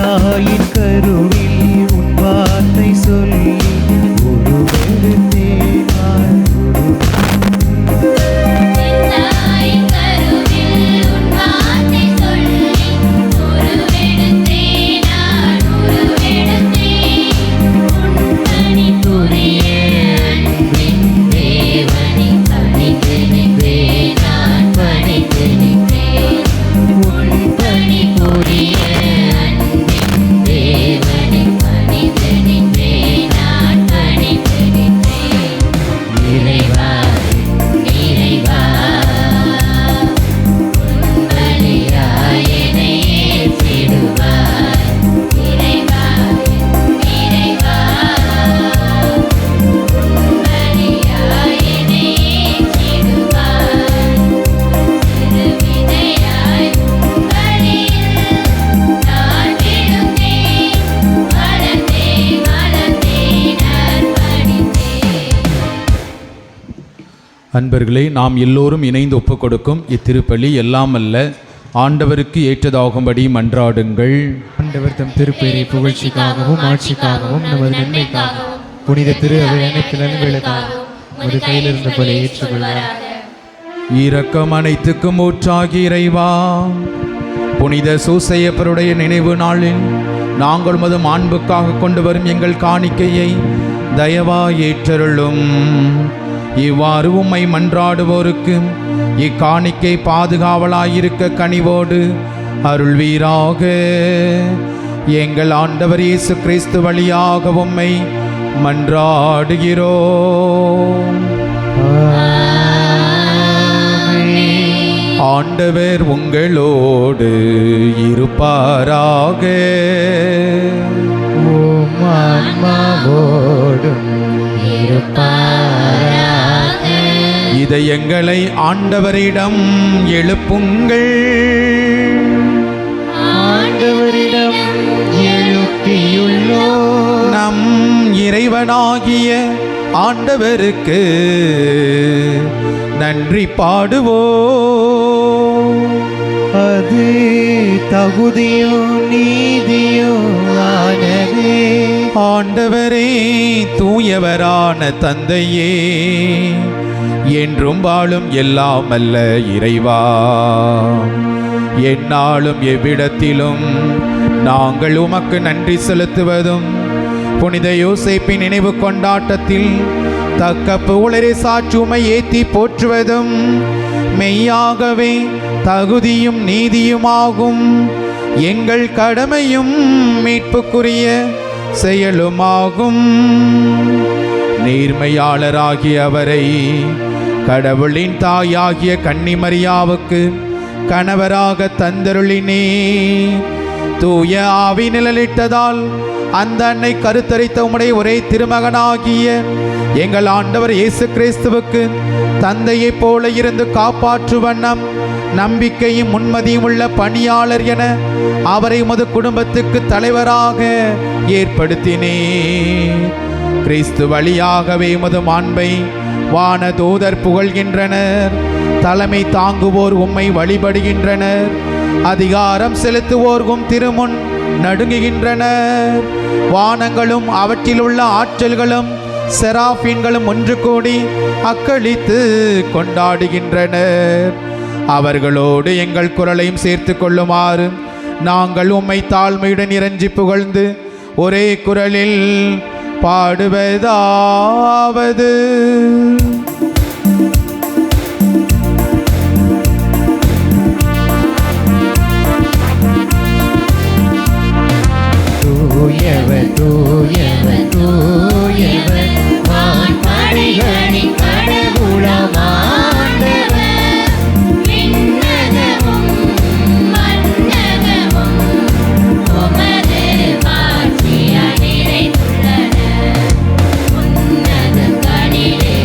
தாயின் கருவில் உன் வார்த்தை சொல்லி உருவெடுத்தேன் நான் அன்பர்களே, நாம் எல்லோரும் இணைந்து ஒப்புக் கொடுக்கும் இத்திருப்பலி எல்லாம் அல்ல ஆண்டவருக்கு ஏற்றதாகும்படி மன்றாடுங்கள். ஆண்டவர் தம் திருப்பெயரை புகழ்ச்சிக்காகவும் ஆட்சிக்காகவும் நமது நன்மைக்காகவும் புனித திரு அவை அனைத்து நன்மைகளுக்காகவும் ஒரு கையிலிருந்த போல ஏற்றுக்கொள்வார். இரக்கம் அனைத்துக்கும் ஊற்றாகி இறைவா, புனித சூசையப்பருடைய நினைவு நாளில் நாங்கள் உமது மாண்புக்காக கொண்டு வரும் எங்கள் காணிக்கையை தயவாய் ஏற்றருளும். இவ்வாறு உம்மை மன்றாடுவோருக்கு இக்காணிக்கை பாதுகாவலாயிருக்க கனிவோடு அருள்வீராக. எங்கள் ஆண்டவர் இயேசு கிறிஸ்து வழியாக உம்மை மன்றாடுகிறோம். ஆண்டவர் உங்களோடு இருப்பாராக. உம் ஆன்மாவோடும் இருப்பாராக. இதயங்களை ஆண்டவரிடம் எழுப்புங்கள். ஆண்டவரிடம் எழுப்பியுள்ளோம். நம் இறைவனாகிய ஆண்டவருக்கு நன்றி பாடுவோம். அது தகுதியும் நீதியும் ஆனதே. ஆண்டவரே, தூயவரான தந்தையே, என்றும் வாழும் எல்லாம் அல்ல இறைவா, எந்நாளும் எவ்விடத்திலும் நாங்கள் உமக்கு நன்றி செலுத்துவதும் புனித யோசேப்பின் நினைவு கொண்டாட்டத்தில் தக்க புகழரை சாற்றி உம்மை ஏத்தி போற்றுவதும் மெய்யாகவே தகுதியும் நீதியுமாகும். எங்கள் கடமையும் மீட்புக்குரிய செயலுமாகும். நேர்மையாளராகிய அவரை கடவுளின் தாயாகிய கன்னிமரியாவுக்கு கணவராக தந்தருளினே. தூய ஆவி நிழலிட்டதால் அந்த அன்னை கருத்தரித்த உம்முடைய ஒரே திருமகனாகிய எங்கள் ஆண்டவர் இயேசு கிறிஸ்துவுக்கு தந்தையைப் போல இருந்து காப்பாற்று வண்ணம் நம்பிக்கையும் முன்மதியும் உள்ள பணியாளர் என அவரை உமது குடும்பத்துக்கு தலைவராக ஏற்படுத்தினே. கிறிஸ்து வழியாகவே உமது மாண்பை வான தூதர் புகழ்கின்றனர். தலைமை தாங்குவோர் உம்மை வழிபடுகின்றனர். அதிகாரம் செலுத்துவோர்கும் திருமுன் நடுங்குகின்றனர். வானங்களும் அவற்றில் உள்ள ஆற்றல்களும் செராஃபீன்களும் ஒன்று கூடி அக்களித்து கொண்டாடுகின்றனர். அவர்களோடு எங்கள் குரலையும் சேர்த்து கொள்ளுமாறு நாங்கள் உம்மை தாழ்மையுடன் இறைஞ்சி புகழ்ந்து ஒரே குரலில் பாடுவதாவது: தூயவர் தூயவர் தூயவர் வான்படைகளின் கடவுளாம் ஆண்டவர். விண்ணகமும் மண்ணகமும் உமது மாட்சியால் நிறைந்துள்ளன. உன்னதங்களிலே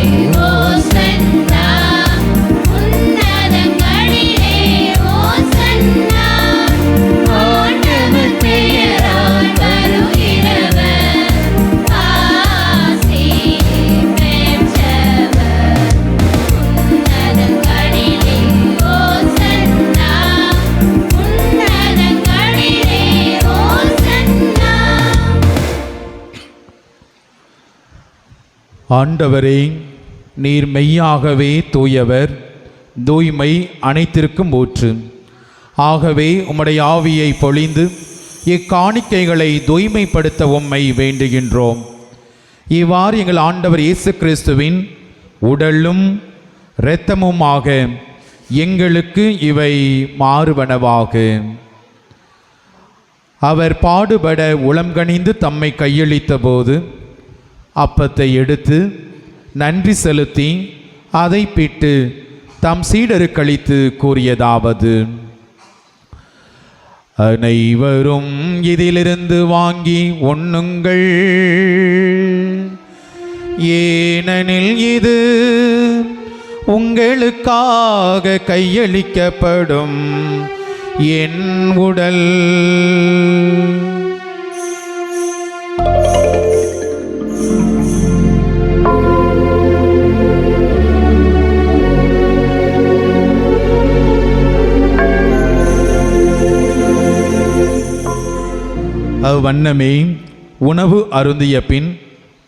ஆண்டவரே, நீர் மெய்யாகவே தூயவர், தூய்மை அனைத்திற்கும் ஊற்று. ஆகவே உம்முடைய ஆவியை பொழிந்து இக்காணிக்கைகளை தூய்மைப்படுத்த உம்மை வேண்டுகின்றோம். இவ்வாறு எங்கள் ஆண்டவர் இயேசு கிறிஸ்துவின் உடலும் இரத்தமுமாக எங்களுக்கு இவை மாறுவனவாக. அவர் பாடுபட உளம்கனிந்து தம்மை கையளித்த போது அப்பத்தை எடுத்து நன்றி செலுத்தி அதை பிட்டு தம் சீடருக்களித்து கூறியதாவது: அனைவரும் இதிலிருந்து வாங்கி உண்ணுங்கள், ஏனெனில் இது உங்களுக்காக கையளிக்கப்படும் என் உடல். அவ்வண்ணமே உணவு அருந்திய பின்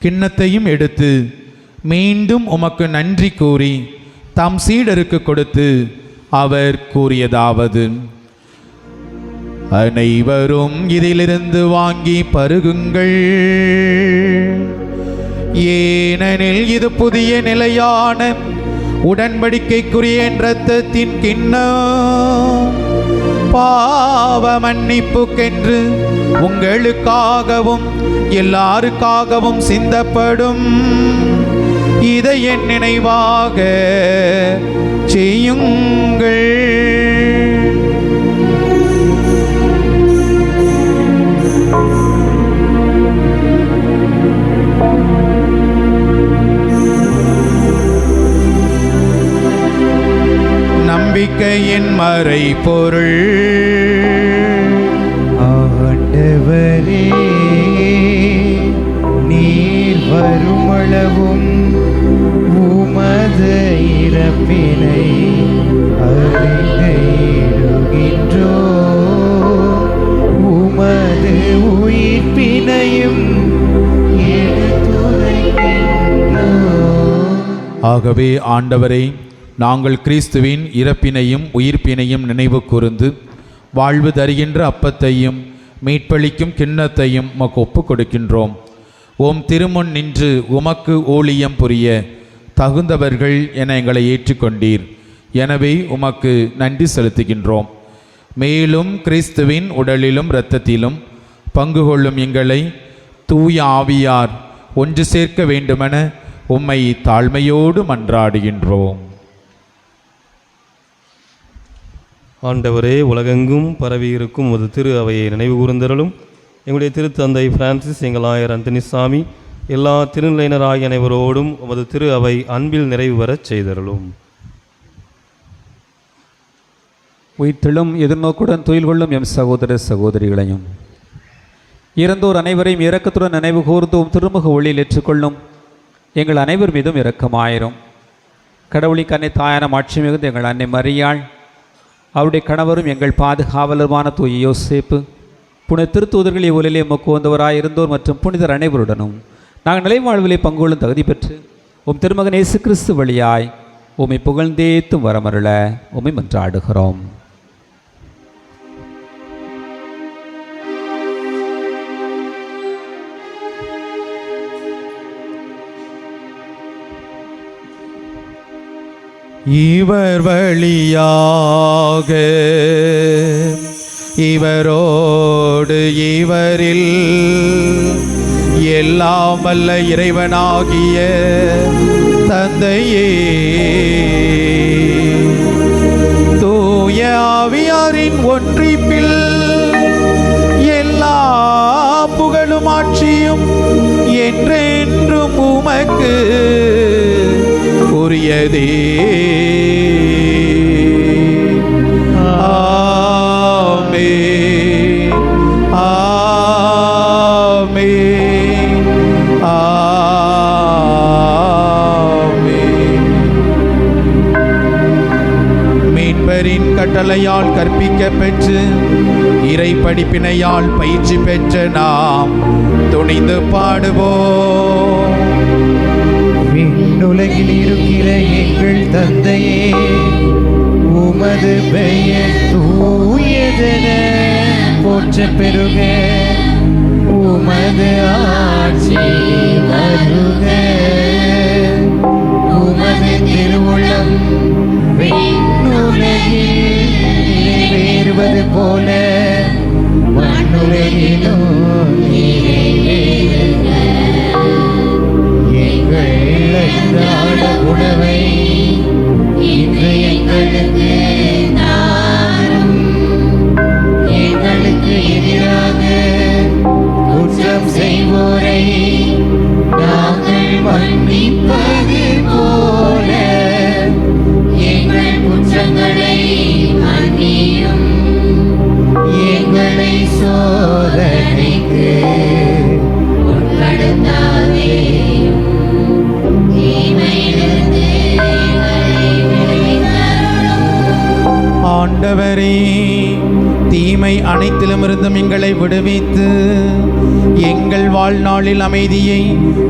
கிண்ணத்தையும் எடுத்து மீண்டும் உமக்கு நன்றி கூறி தம் சீடருக்கு கொடுத்து அவர் கூறியதாவது: அனைவரும் இதிலிருந்து வாங்கி பருகுங்கள், ஏனெனில் இது புதிய நிலையான உடன்படிக்கைக்குரிய இரத்தத்தின் கிண்ணம், பாவ மன்னிப்புக்கென்று உங்களுக்காகவும் எல்லாருக்காகவும் சிந்தப்படும். இதை என் நினைவாக செய்யுங்கள். நம்பிக்கையின் மறைபொருள். ஆண்டவரே, நீர் வருமளவும் உமது இறப்பினை அறிக்கையிடுகின்றோ, உமது உயிர்ப்பினையும் எடுத்துரைக்கின்றோ. ஆகவே ஆண்டவரே, நாங்கள் கிறிஸ்துவின் இறப்பினையும் உயிர்ப்பினையும் நினைவு கூர்ந்து வாழ்வு தருகின்ற அப்பத்தையும் மீட்பளிக்கும் கிண்ணத்தையும் உமக்கு ஒப்புக் கொடுக்கின்றோம். ஓம் திருமுன் நின்று உமக்கு ஊழியம் புரிய தகுந்தவர்கள் என எங்களை ஏற்றுக்கொண்டீர். எனவே உமக்கு நன்றி செலுத்துகின்றோம். மேலும் கிறிஸ்துவின் உடலிலும் இரத்தத்திலும் பங்கு கொள்ளும் எங்களை தூய ஆவியார் ஒன்று சேர்க்க வேண்டுமென உம்மை தாழ்மையோடு மன்றாடுகின்றோம். ஆண்டவரே, உலகெங்கும் பரவியிருக்கும் ஒரு திரு அவையை நினைவு கூர்ந்தருளும். எங்களுடைய திருத்தந்தை பிரான்சிஸ், எங்கள் ஆயர் அந்தனிசாமி, எல்லா திருநிலையினராகிய அனைவரோடும் உமது திரு அவை அன்பில் நிறைவு பெறச் செய்தருளும். உயிர்த்தெழும் எதிர்நோக்குடன் துயில் கொள்ளும் எம் சகோதர சகோதரிகளையும் இறந்தோர் அனைவரையும் இரக்கத்துடன் நினைவு கூர்ந்து திருமுக ஒளியில் ஏற்றுக்கொள்ளும் எங்கள் அனைவர் மீதும் இரக்கமாயிரும். கடவுளின் கண்ணை தாயான மாட்சி மிகுந்த எங்கள் அன்னை மரியாள், அவருடைய கணவரும் எங்கள் பாதுகாவலருமான தூய யோசேப்பு, புனித திருத்தூதர்கள் இவ்வுலகிலே உமக்கு வந்தவராய் இருந்தோர் மற்றும் புனிதர் அனைவருடனும் நாங்கள் நிலைவாழ்விலே பங்குகொள்ளும் தகுதி பெற்று உம் திருமகன் இயேசு கிறிஸ்து வழியாய் உம்மை புகழ்ந்தேத்தும் வரமருள உம்மை மன்றாடுகிறோம். இவர் வழியாக இவரோடு இவரில் எல்லாம் வல்ல இறைவனாகிய தந்தையே, தூய ஆவியாரின் ஒன்றிப்பில் எல்லா புகழும் ஆட்சியும் என்றென்றும் உமக்கு உரியதே. ஆமென், ஆமென், ஆமென். மீட்பரின் கட்டளையால் கற்பிக்க பெற்று இறை படிப்பினையால் பயிற்சி பெற்ற நாம் துணிந்து பாடுவோம். விண்ணுலகில் இருக்கிற எங்கள் தந்தையே, உமது பெயர் தூயதென போற்றப் பெறுக. உமது ஆட்சி வருக. உமது திருவுளம் விண்ணுலகில் நிறைவேறுவது போல மண்ணுலகிலும் நிறைவேறுக. எங்கள் அன்றாட உணவை இன்று எங்களுக்கு தாரும். எங்களுக்கு எதிராக குற்றம் செய்வோரை நாங்கள் மன்னிப்பது போல எங்கள் குற்றங்களை மன்னியும். எங்களை சோதனைக்கு உட்படுத்தாதேயும். தீமையிலிருந்து எங்களை விடுவித்தருளும். ஆண்டவரே, தீமை அனைத்திலுமிருந்தும் எங்களை விடுவித்து எங்கள் வாழ்நாளில் அமைதியை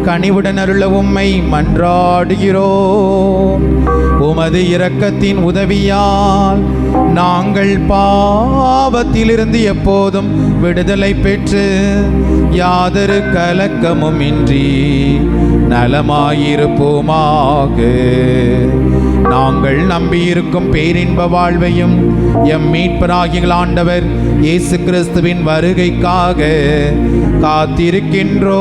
கனிவுடன் அருள உம்மை மன்றாடுகிறோம். உமது இரக்கத்தின் உதவியால் நாங்கள் பாவத்திலிருந்து எப்போதும் விடுதலை பெற்று யாதொரு கலக்கமும் இன்றி நலமாயிருப்போமாக. நாங்கள் நம்பியிருக்கும் பேரின்ப வாழ்வையும் எம் மீட்பராகிய ஆண்டவர் இயேசு கிறிஸ்துவின் வருகைக்காக காத்திருக்கின்றோம்.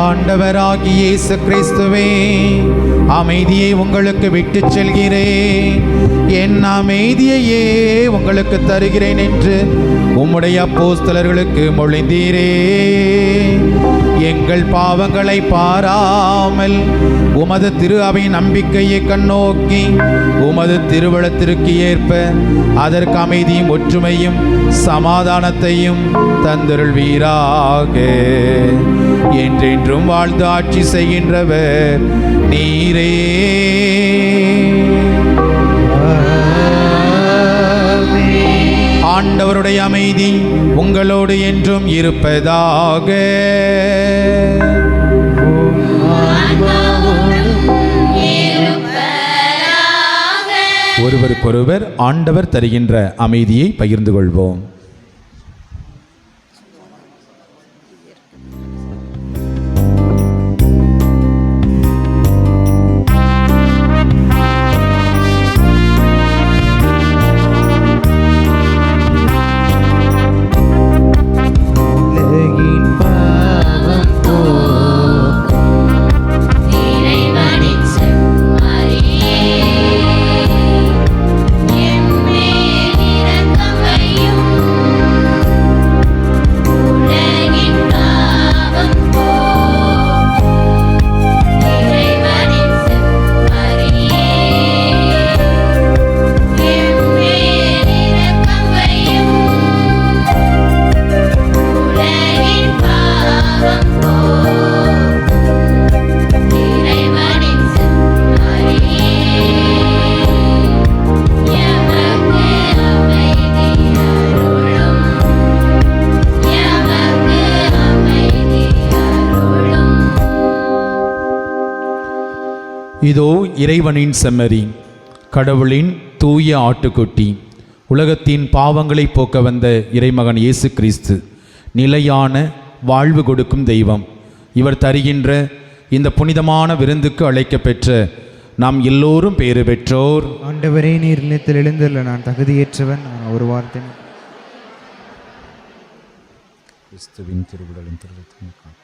ஆண்டவராகிய இயேசு கிறிஸ்துவே, அமைதியை உங்களுக்கு விட்டுச் செல்கிறேன், என் அமைதியையே உங்களுக்கு தருகிறேன் என்று உம்முடைய அப்போஸ்தலர்களுக்கு மொழிந்தீரே. எங்கள் பாவங்களை பாராமல் உமது திரு அவை நம்பிக்கையை கண்ணோக்கி உமது திருவளத்திற்கு ஏற்ப அதற்கு அமைதியும் ஒற்றுமையும் சமாதானத்தையும் தந்தருள்வீராக. என்றென்றும் வாழ்ந்து ஆட்சி செய்கின்றவர் நீரே. ஆண்டவருடைய அமைதி உங்களோடு என்றும் இருப்பதாக. ஒருவருக்கொருவர் ஆண்டவர் தருகின்ற அமைதியை பகிர்ந்து கொள்வோம். இதோ இறைவனின் செம்மறி, கடவுளின் தூய ஆட்டுக்குட்டி, உலகத்தின் பாவங்களை போக்க வந்த இறைமகன் இயேசு கிறிஸ்து, நிலையான வாழ்வு கொடுக்கும் தெய்வம். இவர் தருகின்ற இந்த புனிதமான விருந்துக்கு அழைக்க பெற்ற நாம் எல்லோரும் பேறு பெற்றோர். ஆண்டவரே, நீர் நிலத்தில் எழுந்துள்ள நான் தகுதியேற்றவன். நான் ஒரு வார்த்தை கிறிஸ்துவின் திருவுடலும் திருரத்தமும் காத்து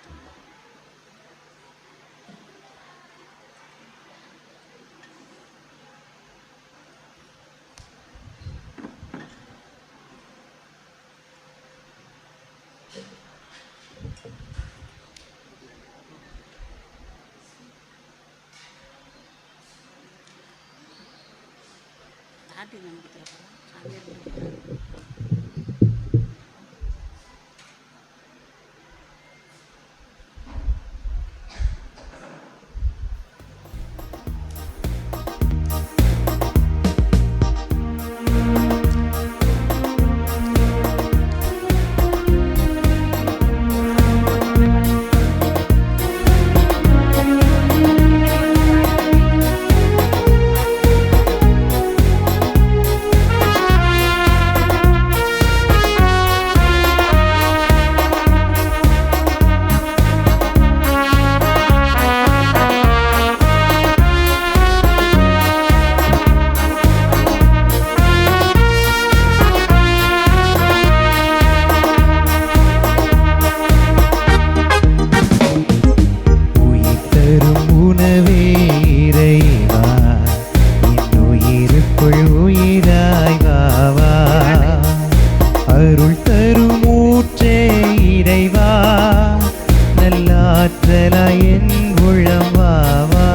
ஆற்றலாய் என் உள்ளம் வா வா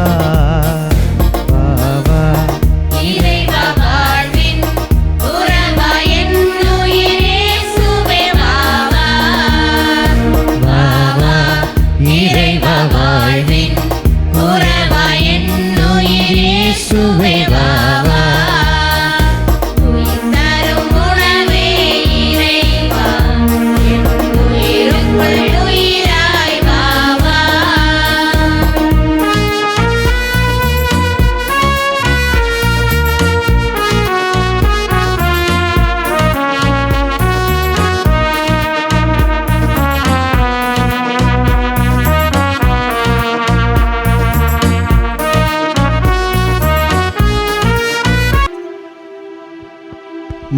வா வா. இறைவா வாழ்வின் உறவாய் என் உயிர் இயேசுவே வா வா வா வா. இறைவா வாழ்வின் உறவாய் என் உயிர் இயேசுவே வா வா. உயிர் தரும் உணவே இறைவா என் உயிருக்குள் உயிராய் வா வா.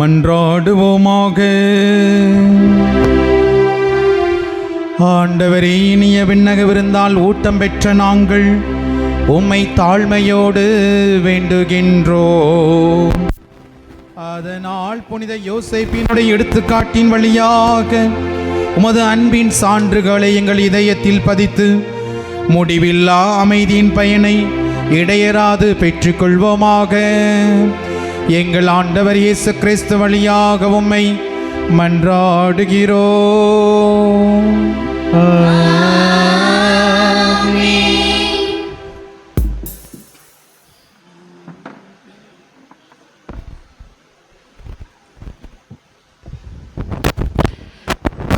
மன்றாடுவோமாக. ஆண்டவரே, இனிய விண்ணக விருந்தால் ஊட்டம் பெற்ற நாங்கள் உம்மை தாழ்மையோடு வேண்டுகின்றோம். அதனால் புனித யோசேப்பினுடைய எடுத்துக்காட்டின் வழியாக உமது அன்பின் சான்றுகளை எங்கள் இதயத்தில் பதித்து முடிவில்லா அமைதியின் பயனை இடையராது பெற்றுக்கொள்வோமாக. எங்கள் ஆண்டவர் இயேசு கிறிஸ்து வழியாக உம்மை மன்றாடுகிறோம்.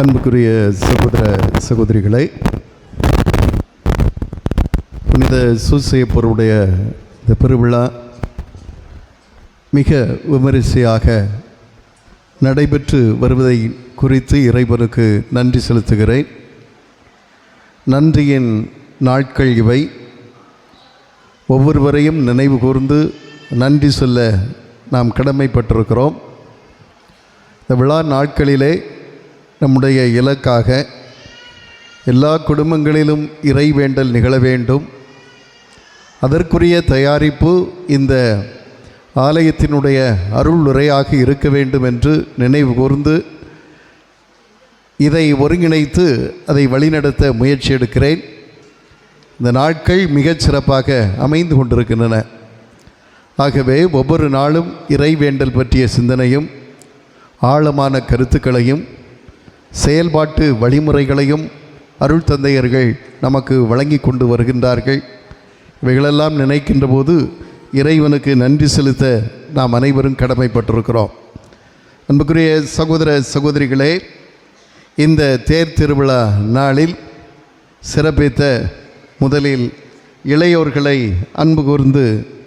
அன்புக்குரிய சகோதர சகோதரிகளை, புனித சூசையப்பருடைய இந்த பெருவிழா மிக விமரிசையாக நடைபெற்று வருவதை குறித்து இறைவனுக்கு நன்றி செலுத்துகிறேன். நன்றியின் நாட்கள் இவை. ஒவ்வொருவரையும் நினைவு கூர்ந்து நன்றி சொல்ல நாம் கடமைப்பட்டிருக்கிறோம். இந்த விழா நாட்களிலே நம்முடைய இலக்காக எல்லா குடும்பங்களிலும் இறை வேண்டல் நிகழ வேண்டும். அதற்குரிய தயாரிப்பு இந்த ஆலயத்தினுடைய அருள் உரையாக இருக்க வேண்டும் என்று நினைவு கூர்ந்து இதை ஒருங்கிணைத்து அதை வழிநடத்த முயற்சி எடுக்கிறேன். இந்த நாட்கள் மிகச் சிறப்பாக அமைந்து கொண்டிருக்கின்றன. ஆகவே ஒவ்வொரு நாளும் இறை வேண்டல் பற்றிய சிந்தனையும் ஆழமான கருத்துக்களையும் செயல்பாட்டு வழிமுறைகளையும் அருள் தந்தையர்கள் நமக்கு வழங்கி கொண்டு வருகின்றார்கள். இவைகளெல்லாம் நினைக்கின்ற போது இறைவனுக்கு நன்றி செலுத்த நாம் அனைவரும் கடமைப்பட்டிருக்கிறோம். அன்புக்குரிய சகோதர சகோதரிகளே, இந்த தேர் திருவிழா நாளில் சிறப்பித்த முதலில் இளையோர்களை அன்பு கூர்ந்து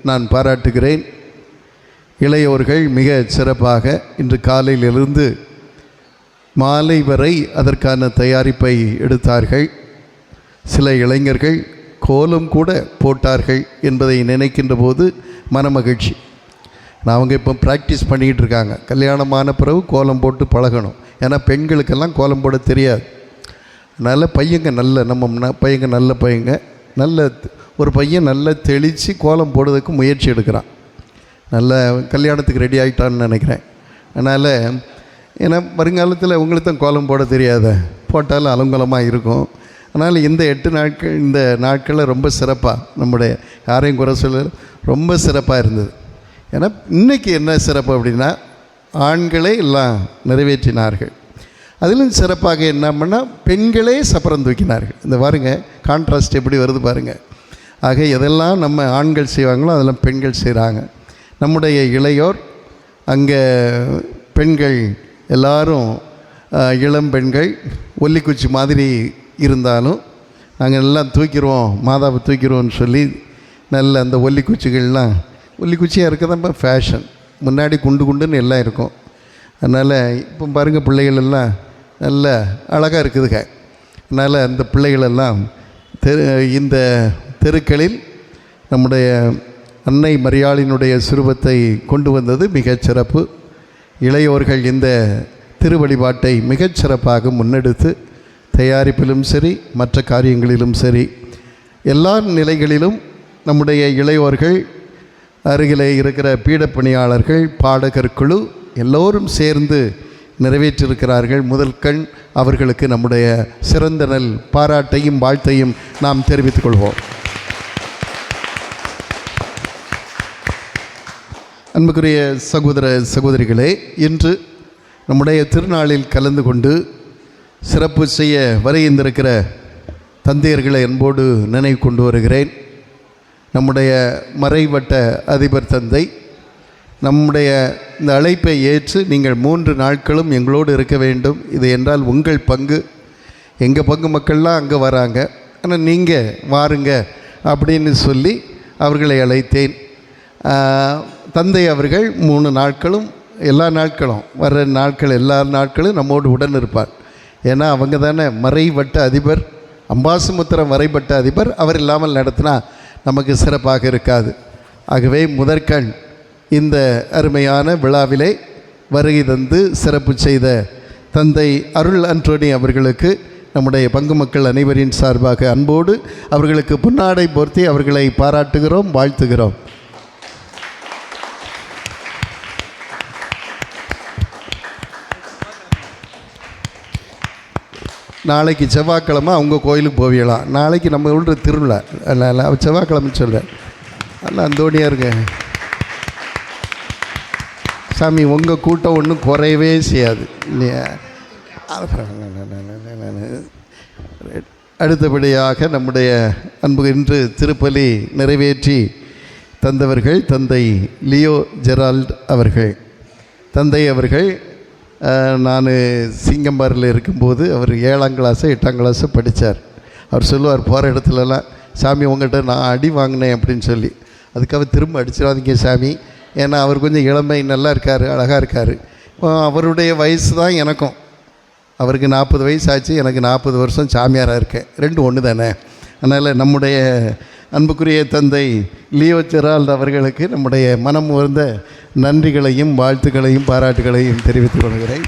நான் பாராட்டுகிறேன். இளையோர்கள் மிக சிறப்பாக இன்று காலையிலிருந்து மாலை வரை அதற்கான தயாரிப்பை எடுத்தார்கள். சில இளைஞர்கள் கோலம் கூட போட்டார்கள் என்பதை நினைக்கின்ற போது மனமகிழ்ச்சி. அவங்க இப்போ ப்ராக்டிஸ் பண்ணிக்கிட்டு இருக்காங்க. கல்யாணமான பிறகு கோலம் போட்டு பழகணும். ஏன்னா பெண்களுக்கெல்லாம் கோலம் போட தெரியாது. அதனால் பையங்க நம்ம பையங்க நல்ல ஒரு பையன் நல்லா தெளித்து கோலம் போடுறதுக்கு முயற்சி எடுக்கிறான். நல்ல கல்யாணத்துக்கு ரெடி ஆகிட்டான்னு நினைக்கிறேன். அதனால் ஏன்னா வருங்காலத்தில் உங்களுக்கு தான் கோலம் போட தெரியாத, போட்டாலும் அலங்கோலமாக இருக்கும். அதனால் இந்த 8 நாட்கள் இந்த நாட்களில் ரொம்ப சிறப்பாக நம்முடைய யாரையும் குறை சொல்ல ரொம்ப சிறப்பாக இருந்தது. ஏன்னா இன்றைக்கி என்ன சிறப்பு அப்படின்னா ஆண்களே எல்லாம் நிறைவேற்றினார்கள். அதிலும் சிறப்பாக என்ன பண்ணால் பெண்களே சப்பரம் தூக்கினார்கள். இந்த பாருங்க கான்ட்ராஸ்ட் எப்படி வருது பாருங்கள். ஆக எதெல்லாம் நம்ம ஆண்கள் செய்வாங்களோ அதெல்லாம் பெண்கள் செய்கிறாங்க. நம்முடைய இளையோர் அங்கே பெண்கள் எல்லாரும் இளம் பெண்கள் ஒல்லிக்குச்சி மாதிரி இருந்தாலும் நாங்கள் எல்லாம் தூக்கிடுவோம், மாதாவை தூக்கிடுவோம்னு சொல்லி நல்ல அந்த ஒல்லிக்குச்சிகள்லாம் ஒல்லிக்குச்சியாக இருக்க தான் இப்போ ஃபேஷன். முன்னாடி குண்டுன்னு எல்லாம் இருக்கும். அதனால் இப்போ பாருங்கள் பிள்ளைகள் எல்லாம் நல்ல அழகாக இருக்குதுங்க. அதனால் அந்த பிள்ளைகளெல்லாம் இந்த தெருக்களில் நம்முடைய அன்னை மரியாளினுடைய சுரூபத்தை கொண்டு வந்தது மிகச் சிறப்பு. இளையோர்கள் இந்த திருவழிபாட்டை மிகச் சிறப்பாக முன்னெடுத்து தயாரிப்பிலும் சரி மற்ற காரியங்களிலும் சரி எல்லா நிலைகளிலும் நம்முடைய இளையோர்கள், அருகிலே இருக்கிற பீடப்பணியாளர்கள், பாடகர் குழு எல்லோரும் சேர்ந்து நிறைவேற்றியிருக்கிறார்கள். முதல் கண் அவர்களுக்கு நம்முடைய சிறந்த நல் பாராட்டையும் வாழ்த்தையும் நாம் தெரிவித்துக் கொள்வோம். அன்புக்குரிய சகோதர சகோதரிகளே, இன்று நம்முடைய திருநாளில் கலந்து கொண்டு சிறப்பு செய்ய வருகின்றிருக்கிற தந்தையர்களை அன்போடு நினைவு கொண்டு வருகிறேன். நம்முடைய மறைவட்ட அதிபர் தந்தை நம்முடைய இந்த அழைப்பை ஏற்று நீங்கள் 3 நாட்களும் எங்களோடு இருக்க வேண்டும், இது என்றால் உங்கள் பங்கு. எங்கள் பங்கு மக்கள்லாம் அங்கே வராங்க, ஆனால் நீங்கள் வாருங்க அப்படின்னு சொல்லி அவர்களை அழைத்தேன். தந்தை அவர்கள் 3 நாட்களும் எல்லா நாட்களும் வர்ற நாட்கள் எல்லா நாட்களும் நம்மோடு உடன் இருப்பார். ஏன்னா அவங்க தானே மறைவட்ட அதிபர், அம்பாசமுத்திரம் மறைவட்ட அதிபர். அவர் இல்லாமல் நடத்தினா நமக்கு சிறப்பாக இருக்காது. ஆகவே முதற்கண் இந்த அருமையான விழாவிலே வருகை தந்து சிறப்பு செய்த தந்தை அருள் அன்டோனி அவர்களுக்கு நம்முடைய பங்கு மக்கள் அனைவரின் சார்பாக அன்போடு அவர்களுக்கு பொன்னாடை போர்த்தி அவர்களை பாராட்டுகிறோம், வாழ்த்துகிறோம். நாளைக்கு செவ்வாய்க்கிழமை அவங்க கோயிலுக்கு போவிடலாம். நாளைக்கு நம்ம உள்ள திருவிழா, அதனால் செவ்வாய்க்கிழமை சொல்கிறேன். அதனால் அந்தோனியாருங்க சாமி, உங்கள் கூட்டம் ஒன்றும் குறையவே செய்யாது இல்லையா? அடுத்தபடியாக நம்முடைய அன்பு இன்று திருப்பலி நிறைவேற்றி தந்தவர்கள் தந்தை லியோ ஜெரால்ட் அவர்கள். தந்தை அவர்கள் நான் சிங்கம்பாரில் இருக்கும்போது அவர் 7ஆம் கிளாஸு 8ஆம் கிளாஸு படித்தார். அவர் சொல்லுவார் போகிற இடத்துலலாம், சாமி உங்கள்கிட்ட நான் அடி வாங்கினேன் அப்படின்னு சொல்லி. அதுக்காக திரும்ப அடிச்சிடாதீங்க சாமி, ஏன்னா அவர் கொஞ்சம் இளமை நல்லா இருக்கார், அழகாக இருக்கார். அவருடைய வயசு தான் எனக்கும். அவருக்கு 40 வயசு ஆச்சு, எனக்கு 40 வருஷம் சாமியாராக இருக்கேன். 2 ஒன்று தானே. அதனால் நம்முடைய அன்புக்குரிய தந்தை லியோ ஜெரால்ட் அவர்களுக்கு நம்முடைய மனம் உயர்ந்த நன்றிகளையும் வாழ்த்துக்களையும் பாராட்டுகளையும் தெரிவித்துக் கொள்கிறேன்.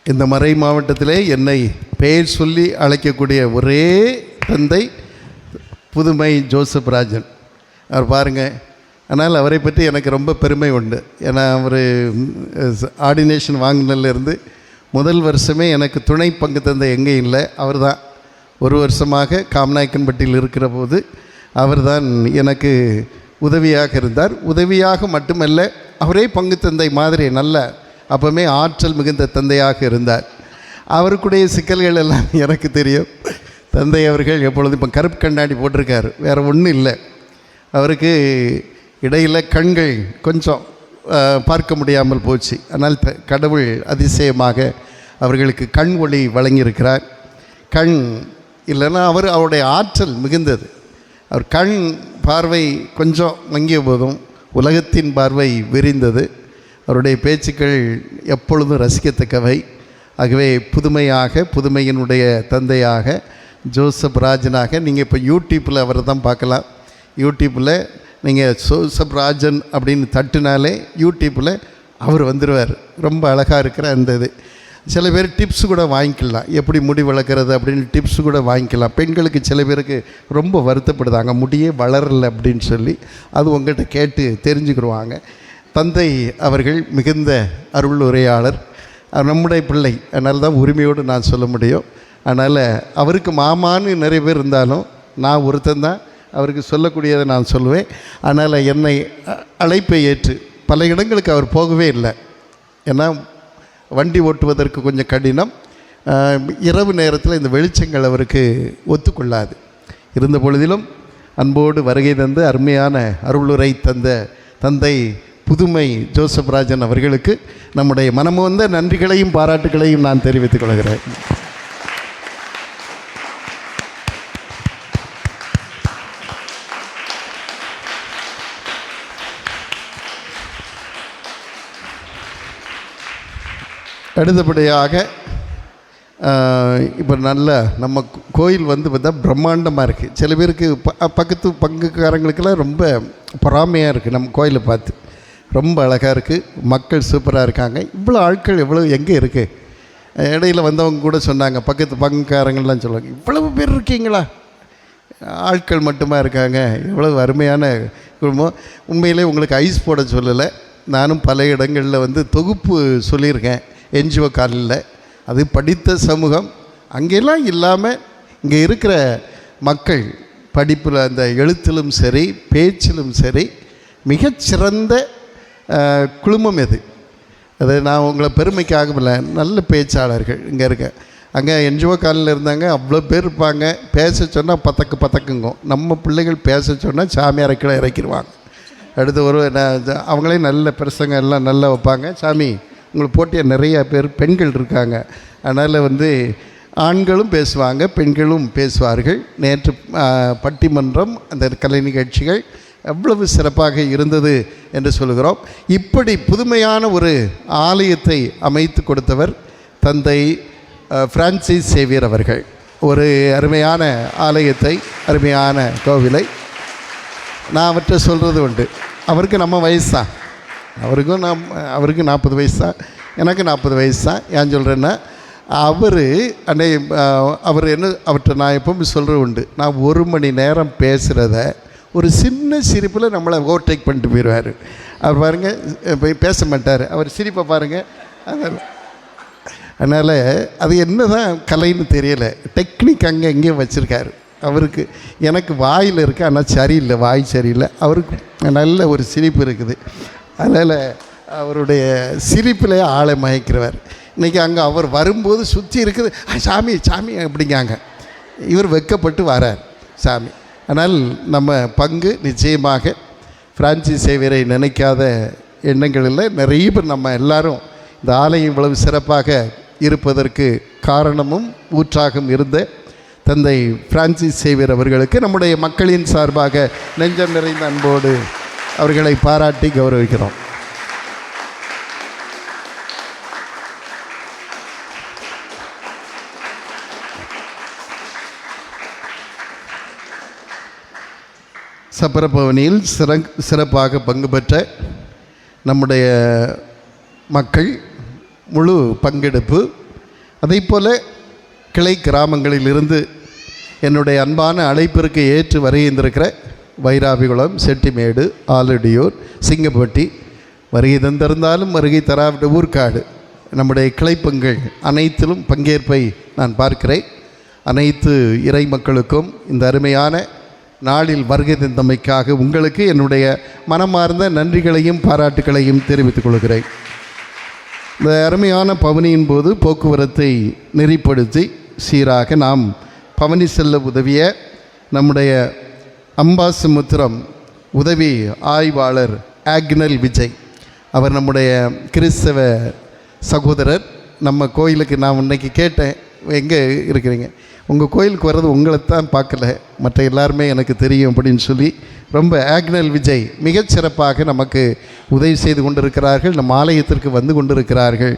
இந்த மறை மாவட்டத்திலே என்னை பெயர் சொல்லி அழைக்கக்கூடிய ஒரே தந்தை புதுமை ஜோசப் ராஜன். அவர் பாருங்கள். ஆனால் அவரை பற்றி எனக்கு ரொம்ப பெருமை உண்டு. ஏன்னா அவர் ஆர்டினேஷன் வாங்கினதுலேருந்து முதல் வருஷமே எனக்கு துணை பங்கு தந்தை எங்கே இல்லை, அவர் தான். 1 வருஷமாக காமநாயக்கன்பட்டியில் இருக்கிற போது அவர் தான் எனக்கு உதவியாக இருந்தார். உதவியாக மட்டுமல்ல, அவரே பங்கு தந்தை மாதிரி நல்ல அப்போவுமே ஆற்றல் மிகுந்த தந்தையாக இருந்தார். அவருக்குடைய சிக்கல்கள் எல்லாம் எனக்கு தெரியும். தந்தை அவர்கள் எப்பொழுதும் இப்போ கருப்பு கண்ணாடி போட்டிருக்கார், வேறு ஒன்றும் இல்லை. அவருக்கு இடையில் கண்கள் கொஞ்சம் பார்க்க முடியாமல் போச்சு. ஆனால் கடவுள் அதிசயமாக அவர்களுக்கு கண் ஒளி வழங்கியிருக்கிறார். கண் இல்லைன்னா அவருடைய ஆற்றல் மிகுந்தது. அவர் கண் பார்வை கொஞ்சம் மங்கிய போதும் உலகத்தின் பார்வை விரிந்தது. அவருடைய பேச்சுக்கள் எப்பொழுதும் ரசிக்கத்தக்கவை. ஆகவே புதுமையினுடைய தந்தையாக ஜோசப் ராஜனாக நீங்கள் இப்போ யூடியூப்பில் அவரை தான் பார்க்கலாம். யூடியூப்பில் நீங்கள் ஜோசப் ராஜன் அப்படின்னு தட்டுனாலே யூடியூப்பில் அவர் வந்துடுவார். ரொம்ப அழகாக இருக்கிற அந்த இது. சில பேர் டிப்ஸ் கூட வாங்கிக்கலாம், எப்படி முடி வளர்க்குறது அப்படின்னு டிப்ஸ் கூட வாங்கிக்கலாம். பெண்களுக்கு சில பேருக்கு ரொம்ப வருத்தப்படுதாங்க, முடியே வளரலை அப்படின்னு சொல்லி. அது உங்கள்கிட்ட கேட்டு தெரிஞ்சுக்கிடுவாங்க. தந்தை அவர்கள் மிகுந்த அருள் உரையாளர், நம்முடைய பிள்ளை. அதனால தான் உரிமையோடு நான் சொல்ல முடியும். அதனால் அவருக்கு மாமான்னு நிறைய பேர் இருந்தாலும் நான் ஒருத்தந்தான் அவருக்கு சொல்லக்கூடியதை நான் சொல்லுவேன். அதனால் என்னை அழைப்பை ஏற்று பல இடங்களுக்கு அவர் போகவே இல்லை. ஏன்னா வண்டி ஓட்டுவதற்கு கொஞ்சம் கடினம். இரவு நேரத்தில் இந்த வெளிச்சங்கள் அவருக்கு ஒத்துக்கொள்ளாது. இருந்த பொழுதிலும் அன்போடு வருகை தந்து அருமையான அருளுரை தந்த தந்தை புதுமை ஜோசப் ராஜன் அவர்களுக்கு நம்முடைய மனமுவந்த நன்றிகளையும் பாராட்டுகளையும் நான் தெரிவித்துக் கொள்கிறேன். அடுத்தபடியாக இப்போ நல்ல நம்ம கோயில் வந்து பார்த்தா பிரம்மாண்டமாக இருக்குது. சில பேருக்கு பக்கத்து பங்குக்காரங்களுக்கெல்லாம் ரொம்ப பொறாமையாக இருக்குது நம்ம கோயிலை பார்த்து. ரொம்ப அழகாக இருக்குது, மக்கள் சூப்பராக இருக்காங்க. இவ்வளோ ஆட்கள் எங்கே இருக்குது? இடையில் வந்தவங்க கூட சொன்னாங்க, பக்கத்து பங்குக்காரங்கள்லாம் சொல்லுவாங்க, இவ்வளவு பேர் இருக்கீங்களா, ஆட்கள் மட்டுமா இருக்காங்க. எவ்வளவு அருமையான குடும்பம். உண்மையிலே உங்களுக்கு ஐஸ் போட சொல்லலை. நானும் பல இடங்களில் தொகுப்பு சொல்லியிருக்கேன் என்ஜிஓ காலில். அது படித்த சமூகம் அங்கெல்லாம் இல்லாமல் இங்கே இருக்கிற மக்கள் படிப்பில் அந்த எழுத்திலும் சரி பேச்சிலும் சரி மிகச்சிறந்த குழுமம் இது. அது நான் உங்களை பெருமைக்காகவில்லை, நல்ல பேச்சாளர்கள் இங்கே இருக்க. அங்கே என்ஜிஓ காலில் இருந்தாங்க, அவ்வளோ பேர் இருப்பாங்க. பேச சொன்னால் பத்தக்குங்கும். நம்ம பிள்ளைகள் பேச சொன்னால் சாமியாரை கீழே இறக்கிடுவாங்க. அடுத்து அவங்களே நல்ல பிரசங்க எல்லாம் நல்லா வைப்பாங்க. சாமி உங்களை போட்டிய நிறைய பேர் பெண்கள் இருக்காங்க. அதனால் ஆண்களும் பேசுவாங்க, பெண்களும் பேசுவார்கள். நேற்று பட்டிமன்றம் அந்த கலை நிகழ்ச்சிகள் எவ்வளவு சிறப்பாக இருந்தது என்று சொல்கிறோம். இப்படி புதுமையான ஒரு ஆலயத்தை அமைத்து கொடுத்தவர் தந்தை பிரான்சிஸ் சேவியர் அவர்கள். ஒரு அருமையான ஆலயத்தை, அருமையான கோவிலை நான் அவற்றை சொல்கிறது உண்டு. அவருக்கு நம்ம வயசு தான், அவருக்கு 40 வயசு தான், எனக்கு 40 வயசு தான். ஏன் சொல்கிறேன்னா அவர் என்ன அவற்றை நான் எப்பவும் சொல்கிறது உண்டு. நான் 1 மணி நேரம் பேசுகிறத ஒரு சின்ன சிரிப்பில் நம்மளை ஓவர்டேக் பண்ணிட்டு போயிடுவார். அவர் பாருங்கள் போய் பேச மாட்டார், அவர் சிரிப்பை பாருங்கள். அதனால் அது என்ன தான் கலைன்னு தெரியலை, டெக்னிக் அங்கே எங்கேயும் வச்சுருக்காரு அவருக்கு. எனக்கு வாயில் இருக்குது, ஆனால் சரியில்லை, வாய் சரியில்லை. அவருக்கு நல்ல ஒரு சிரிப்பு இருக்குது. அதனால் அவருடைய சிரிப்பிலே ஆளை மயக்கிறவர். இன்றைக்கி அங்கே அவர் வரும்போது சுற்றி இருக்குது, சாமி சாமி அப்படிங்காங்க. இவர் வெக்கப்பட்டு வரார் சாமி. ஆனால் நம்ம பங்கு நிச்சயமாக பிரான்சிஸ் சேவியரை நினைக்காத எண்ணங்கள் இல்லை. நிறைய பேர் நம்ம எல்லாரும் இந்த ஆலயம் இவ்வளவு சிறப்பாக இருப்பதற்கு காரணமும் ஊற்றாகவும் இருந்த தந்தை பிரான்சிஸ் சேவியர் அவர்களுக்கு நம்முடைய மக்களின் சார்பாக நெஞ்சம் நிறைந்த அன்போடு அவர்களை பாராட்டி கௌரவிக்கிறோம். சப்பரப்பவனியில் சிறப்பாக பங்கு பெற்ற நம்முடைய மக்கள் முழு பங்கெடுப்பு, அதே போல் கிளை கிராமங்களிலிருந்து என்னுடைய அன்பான அழைப்பிற்கு ஏற்று வருகின்றிருக்கிற வைராவிகுளம், செட்டிமேடு, ஆலடியூர், சிங்கப்பட்டி, வருகை தந்திருந்தாலும் வருகை தராவிட்ட ஊர்காடு, நம்முடைய கிளைப்பங்கள் அனைத்திலும் பங்கேற்பை நான் பார்க்கிறேன். அனைத்து இறை மக்களுக்கும் இந்த அருமையான நாளில் வருகை தந்தமைக்காக உங்களுக்கு என்னுடைய மனமார்ந்த நன்றிகளையும் பாராட்டுகளையும் தெரிவித்துக் கொள்கிறேன். இந்த அருமையான பவனியின் போது போக்குவரத்தை நெறிப்படுத்தி சீராக நாம் பவனி செல்ல உதவிய நம்முடைய அம்பாசமுத்திரம் உதவி ஆய்வாளர் ஆக்னல் விஜய், அவர் நம்முடைய கிறிஸ்தவ சகோதரர். நம்ம கோயிலுக்கு நான் இன்னைக்கு கேட்டேன், எங்கே இருக்கிறீங்க, உங்கள் கோயிலுக்கு வர்றது உங்களை தான் பார்க்கல, மற்ற எல்லாருமே எனக்கு தெரியும் அப்படின்னு சொல்லி ரொம்ப ஆக்னல் விஜய் மிகச்சிறப்பாக நமக்கு உதவி செய்து கொண்டிருக்கிறார்கள். நம் ஆலயத்திற்கு வந்து கொண்டிருக்கிறார்கள்.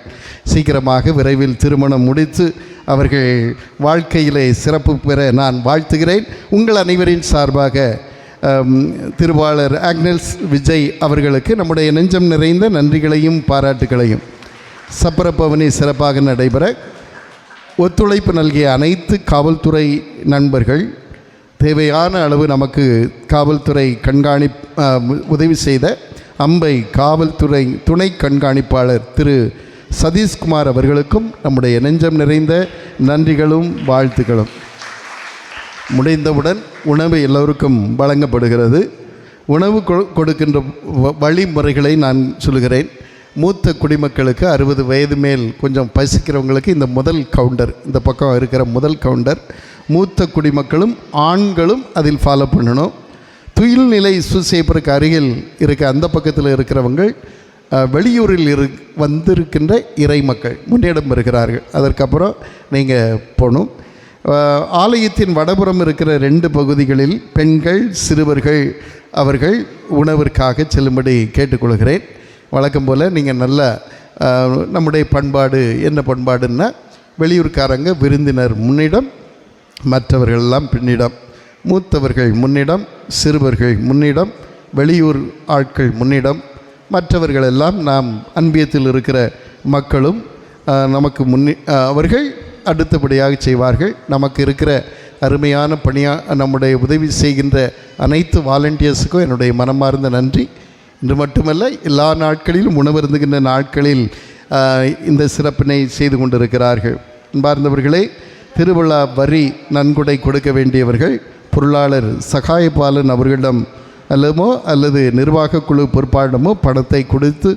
சீக்கிரமாக விரைவில் திருமணம் முடித்து அவர்கள் வாழ்க்கையிலே சிறப்பு பெற நான் வாழ்த்துகிறேன். உங்கள் அனைவரின் சார்பாக திருவாளர் ஆக்னல்ஸ் விஜய் அவர்களுக்கு நம்முடைய நெஞ்சம் நிறைந்த நன்றிகளையும் பாராட்டுகளையும். சப்பரப்பவனி சிறப்பாக நடைபெற ஒத்துழைப்பு நல்கிய அனைத்து காவல்துறை நண்பர்கள், தேவையான அளவு நமக்கு காவல்துறை உதவி செய்த அம்பை காவல்துறை துணை கண்காணிப்பாளர் திரு சதீஷ்குமார் அவர்களுக்கும் நம்முடைய நெஞ்சம் நிறைந்த நன்றிகளும் வாழ்த்துக்களும். முடிந்தவுடன் உணவு எல்லோருக்கும் வழங்கப்படுகிறது. உணவு கொடுக்கின்ற வழிமுறைகளை நான் சொல்கிறேன். மூத்த குடிமக்களுக்கு 60 வயது மேல் கொஞ்சம் பசிக்கிறவங்களுக்கு இந்த முதல் கவுண்டர், இந்த பக்கம் இருக்கிற முதல் கவுண்டர். மூத்த குடிமக்களும் ஆண்களும் அதில் ஃபாலோ பண்ணணும். துயில்நிலை சுசேப்பருக்கு அருகில் இருக்க அந்த பக்கத்தில் இருக்கிறவங்க வெளியூரில் வந்திருக்கின்ற இறை மக்கள் முன்னிடம் இருக்கிறார்கள். அதற்கப்புறம் நீங்கள் போகணும். ஆலயத்தின் வடபுறம் இருக்கிற 2 பகுதிகளில் பெண்கள், சிறுவர்கள் அவர்கள் உணவிற்காக செல்லும்படி கேட்டுக்கொள்கிறேன். வழக்கம் போல் நீங்கள் நல்ல நம்முடைய பண்பாடு என்ன பண்பாடுன்னா, வெளியூர்காரங்க விருந்தினர் முன்னிடம், மற்றவர்களெல்லாம் பின்னிடம், மூத்தவர்கள் முன்னிடம், சிறுவர்கள் முன்னிடம், வெளியூர் ஆட்கள் முன்னிடம், மற்றவர்களெல்லாம் நாம் அன்பியத்தில் இருக்கிற மக்களும் நமக்கு அவர்கள் அடுத்தபடியாக செய்வார்கள். நமக்கு இருக்கிற அருமையான நம்முடைய உதவி செய்கின்ற அனைத்து வாலண்டியர்ஸுக்கும் என்னுடைய மனமார்ந்த நன்றி. இன்று மட்டுமல்ல, எல்லா நாட்களிலும் உணவருந்துகின்ற நாட்களில் இந்த சிறப்பினை செய்து கொண்டிருக்கிறார்கள். அன்பார்ந்தவர்களே, திருவிழா வரி நன்கொடை கொடுக்க வேண்டியவர்கள் பொருளாளர் சகாயபாலன் அவர்களிடம் அல்லது நிர்வாக குழு பொறுப்பாளரிடமோ பணத்தை கொடுத்து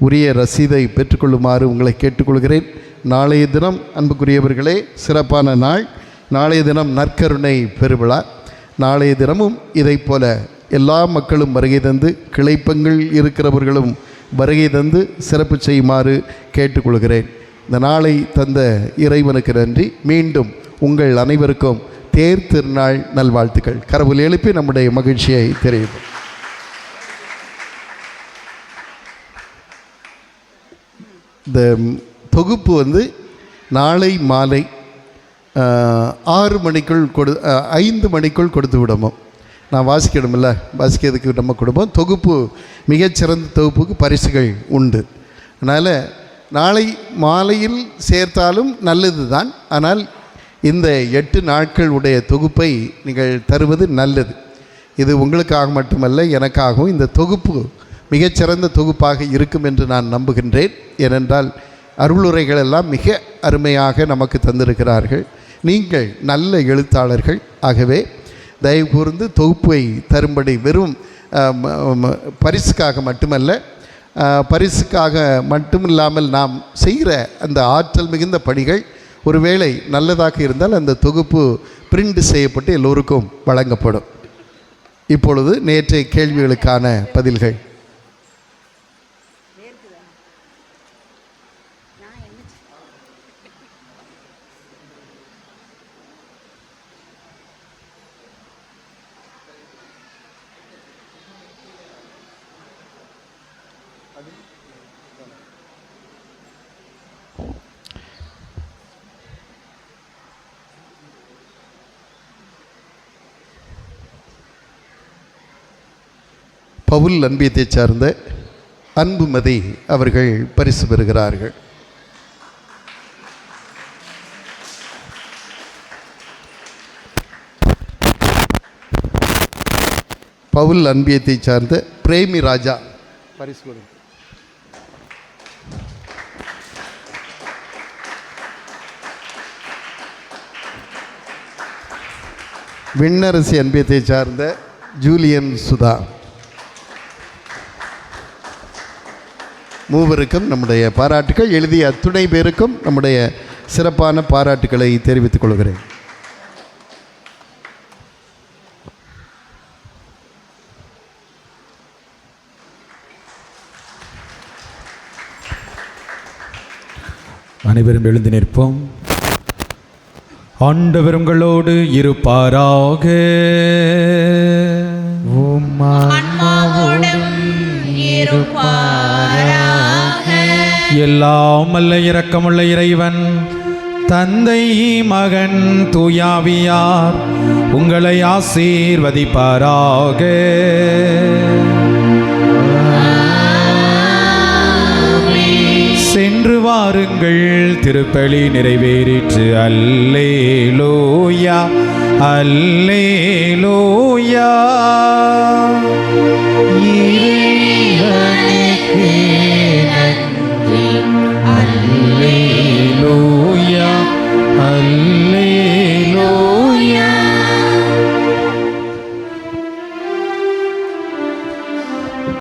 உரிய ரசீதை பெற்றுக்கொள்ளுமாறு உங்களை கேட்டுக்கொள்கிறேன். நாளைய தினம் அன்புக்குரியவர்களே சிறப்பான நாள். நாளைய தினம் நற்கருணை பெருவிழா. நாளைய தினமும் இதை போல எல்லா மக்களும் வருகை தந்து, கிளைப்பங்கள் இருக்கிறவர்களும் வருகை தந்து சிறப்பு செய்யுமாறு கேட்டுக்கொள்கிறேன். இந்த நாளை தந்த இறைவனுக்கு நன்றி. மீண்டும் உங்கள் அனைவருக்கும் தேர் திருநாள் நல்வாழ்த்துக்கள். கரவொலி எழுப்பி நம்முடைய மகிழ்ச்சியை தெரிவிப்போம். இந்த தொகுப்பு நாளை மாலை 6 மணிக்குள் 5 மணிக்குள் கொடுத்து விடணும். நான் வாசிக்கணுமில்ல, வாசிக்கிறதுக்கு நம்ம கொடுப்போம். தொகுப்பு மிகச்சிறந்த தொகுப்புக்கு பரிசுகள் உண்டு. அதனால் நாளை மாலையில் சேர்த்தாலும் நல்லது தான். ஆனால் இந்த 8 நாட்கள் உடைய தொகுப்பை நீங்கள் தருவது நல்லது. இது உங்களுக்காக மட்டுமல்ல, எனக்காகவும் இந்த தொகுப்பு மிகச்சிறந்த தொகுப்பாக இருக்கும் என்று நான் நம்புகின்றேன். ஏனென்றால் அருளுரைகள் எல்லாம் மிக அருமையாக நமக்கு தந்திருக்கிறார்கள். நீங்கள் நல்ல எழுத்தாளர்கள். ஆகவே தயவு கூர்ந்து தொகுப்பை தரும்படி, வெறும் பரிசுக்காக மட்டுமல்ல, பரிசுக்காக மட்டுமில்லாமல் நாம் செய்கிற அந்த ஆற்றல் மிகுந்த பணிகள் ஒருவேளை நல்லதாக இருந்தால் அந்த தொகுப்பு பிரிண்ட் செய்யப்பட்டு எல்லோருக்கும் வழங்கப்படும். இப்பொழுது நேற்றைய கேள்விகளுக்கான பதில்கள். பவுல் அன்பியத்தை சார்ந்த அன்புமதி அவர்கள் பரிசு பெறுகிறார்கள். பவுல் அன்பியத்தை சார்ந்த பிரேமி ராஜா பரிசு. விண்ணரசி அன்பியத்தை சார்ந்த ஜூலியன் சுதா. மூவருக்கும் நம்முடைய பாராட்டுக்கள். எழுதிய அத்துணை பேருக்கும் நம்முடைய சிறப்பான பாராட்டுக்களை தெரிவித்துக் கொள்கிறேன். அனைவரும் எழுந்து நிற்போம். ஆண்டவர் உங்களோடு இருப்பாராக. எல்லாம் அல்ல இரக்கமுள்ள இறைவன் தந்தை, மகன், தூயாவியார் உங்களை ஆசீர்வதிப்பாராக. சென்று வாருங்கள், திருப்பலி நிறைவேறிற்று. அல்லேலூயா, அல்லேலூயா. இறைவனுக்கு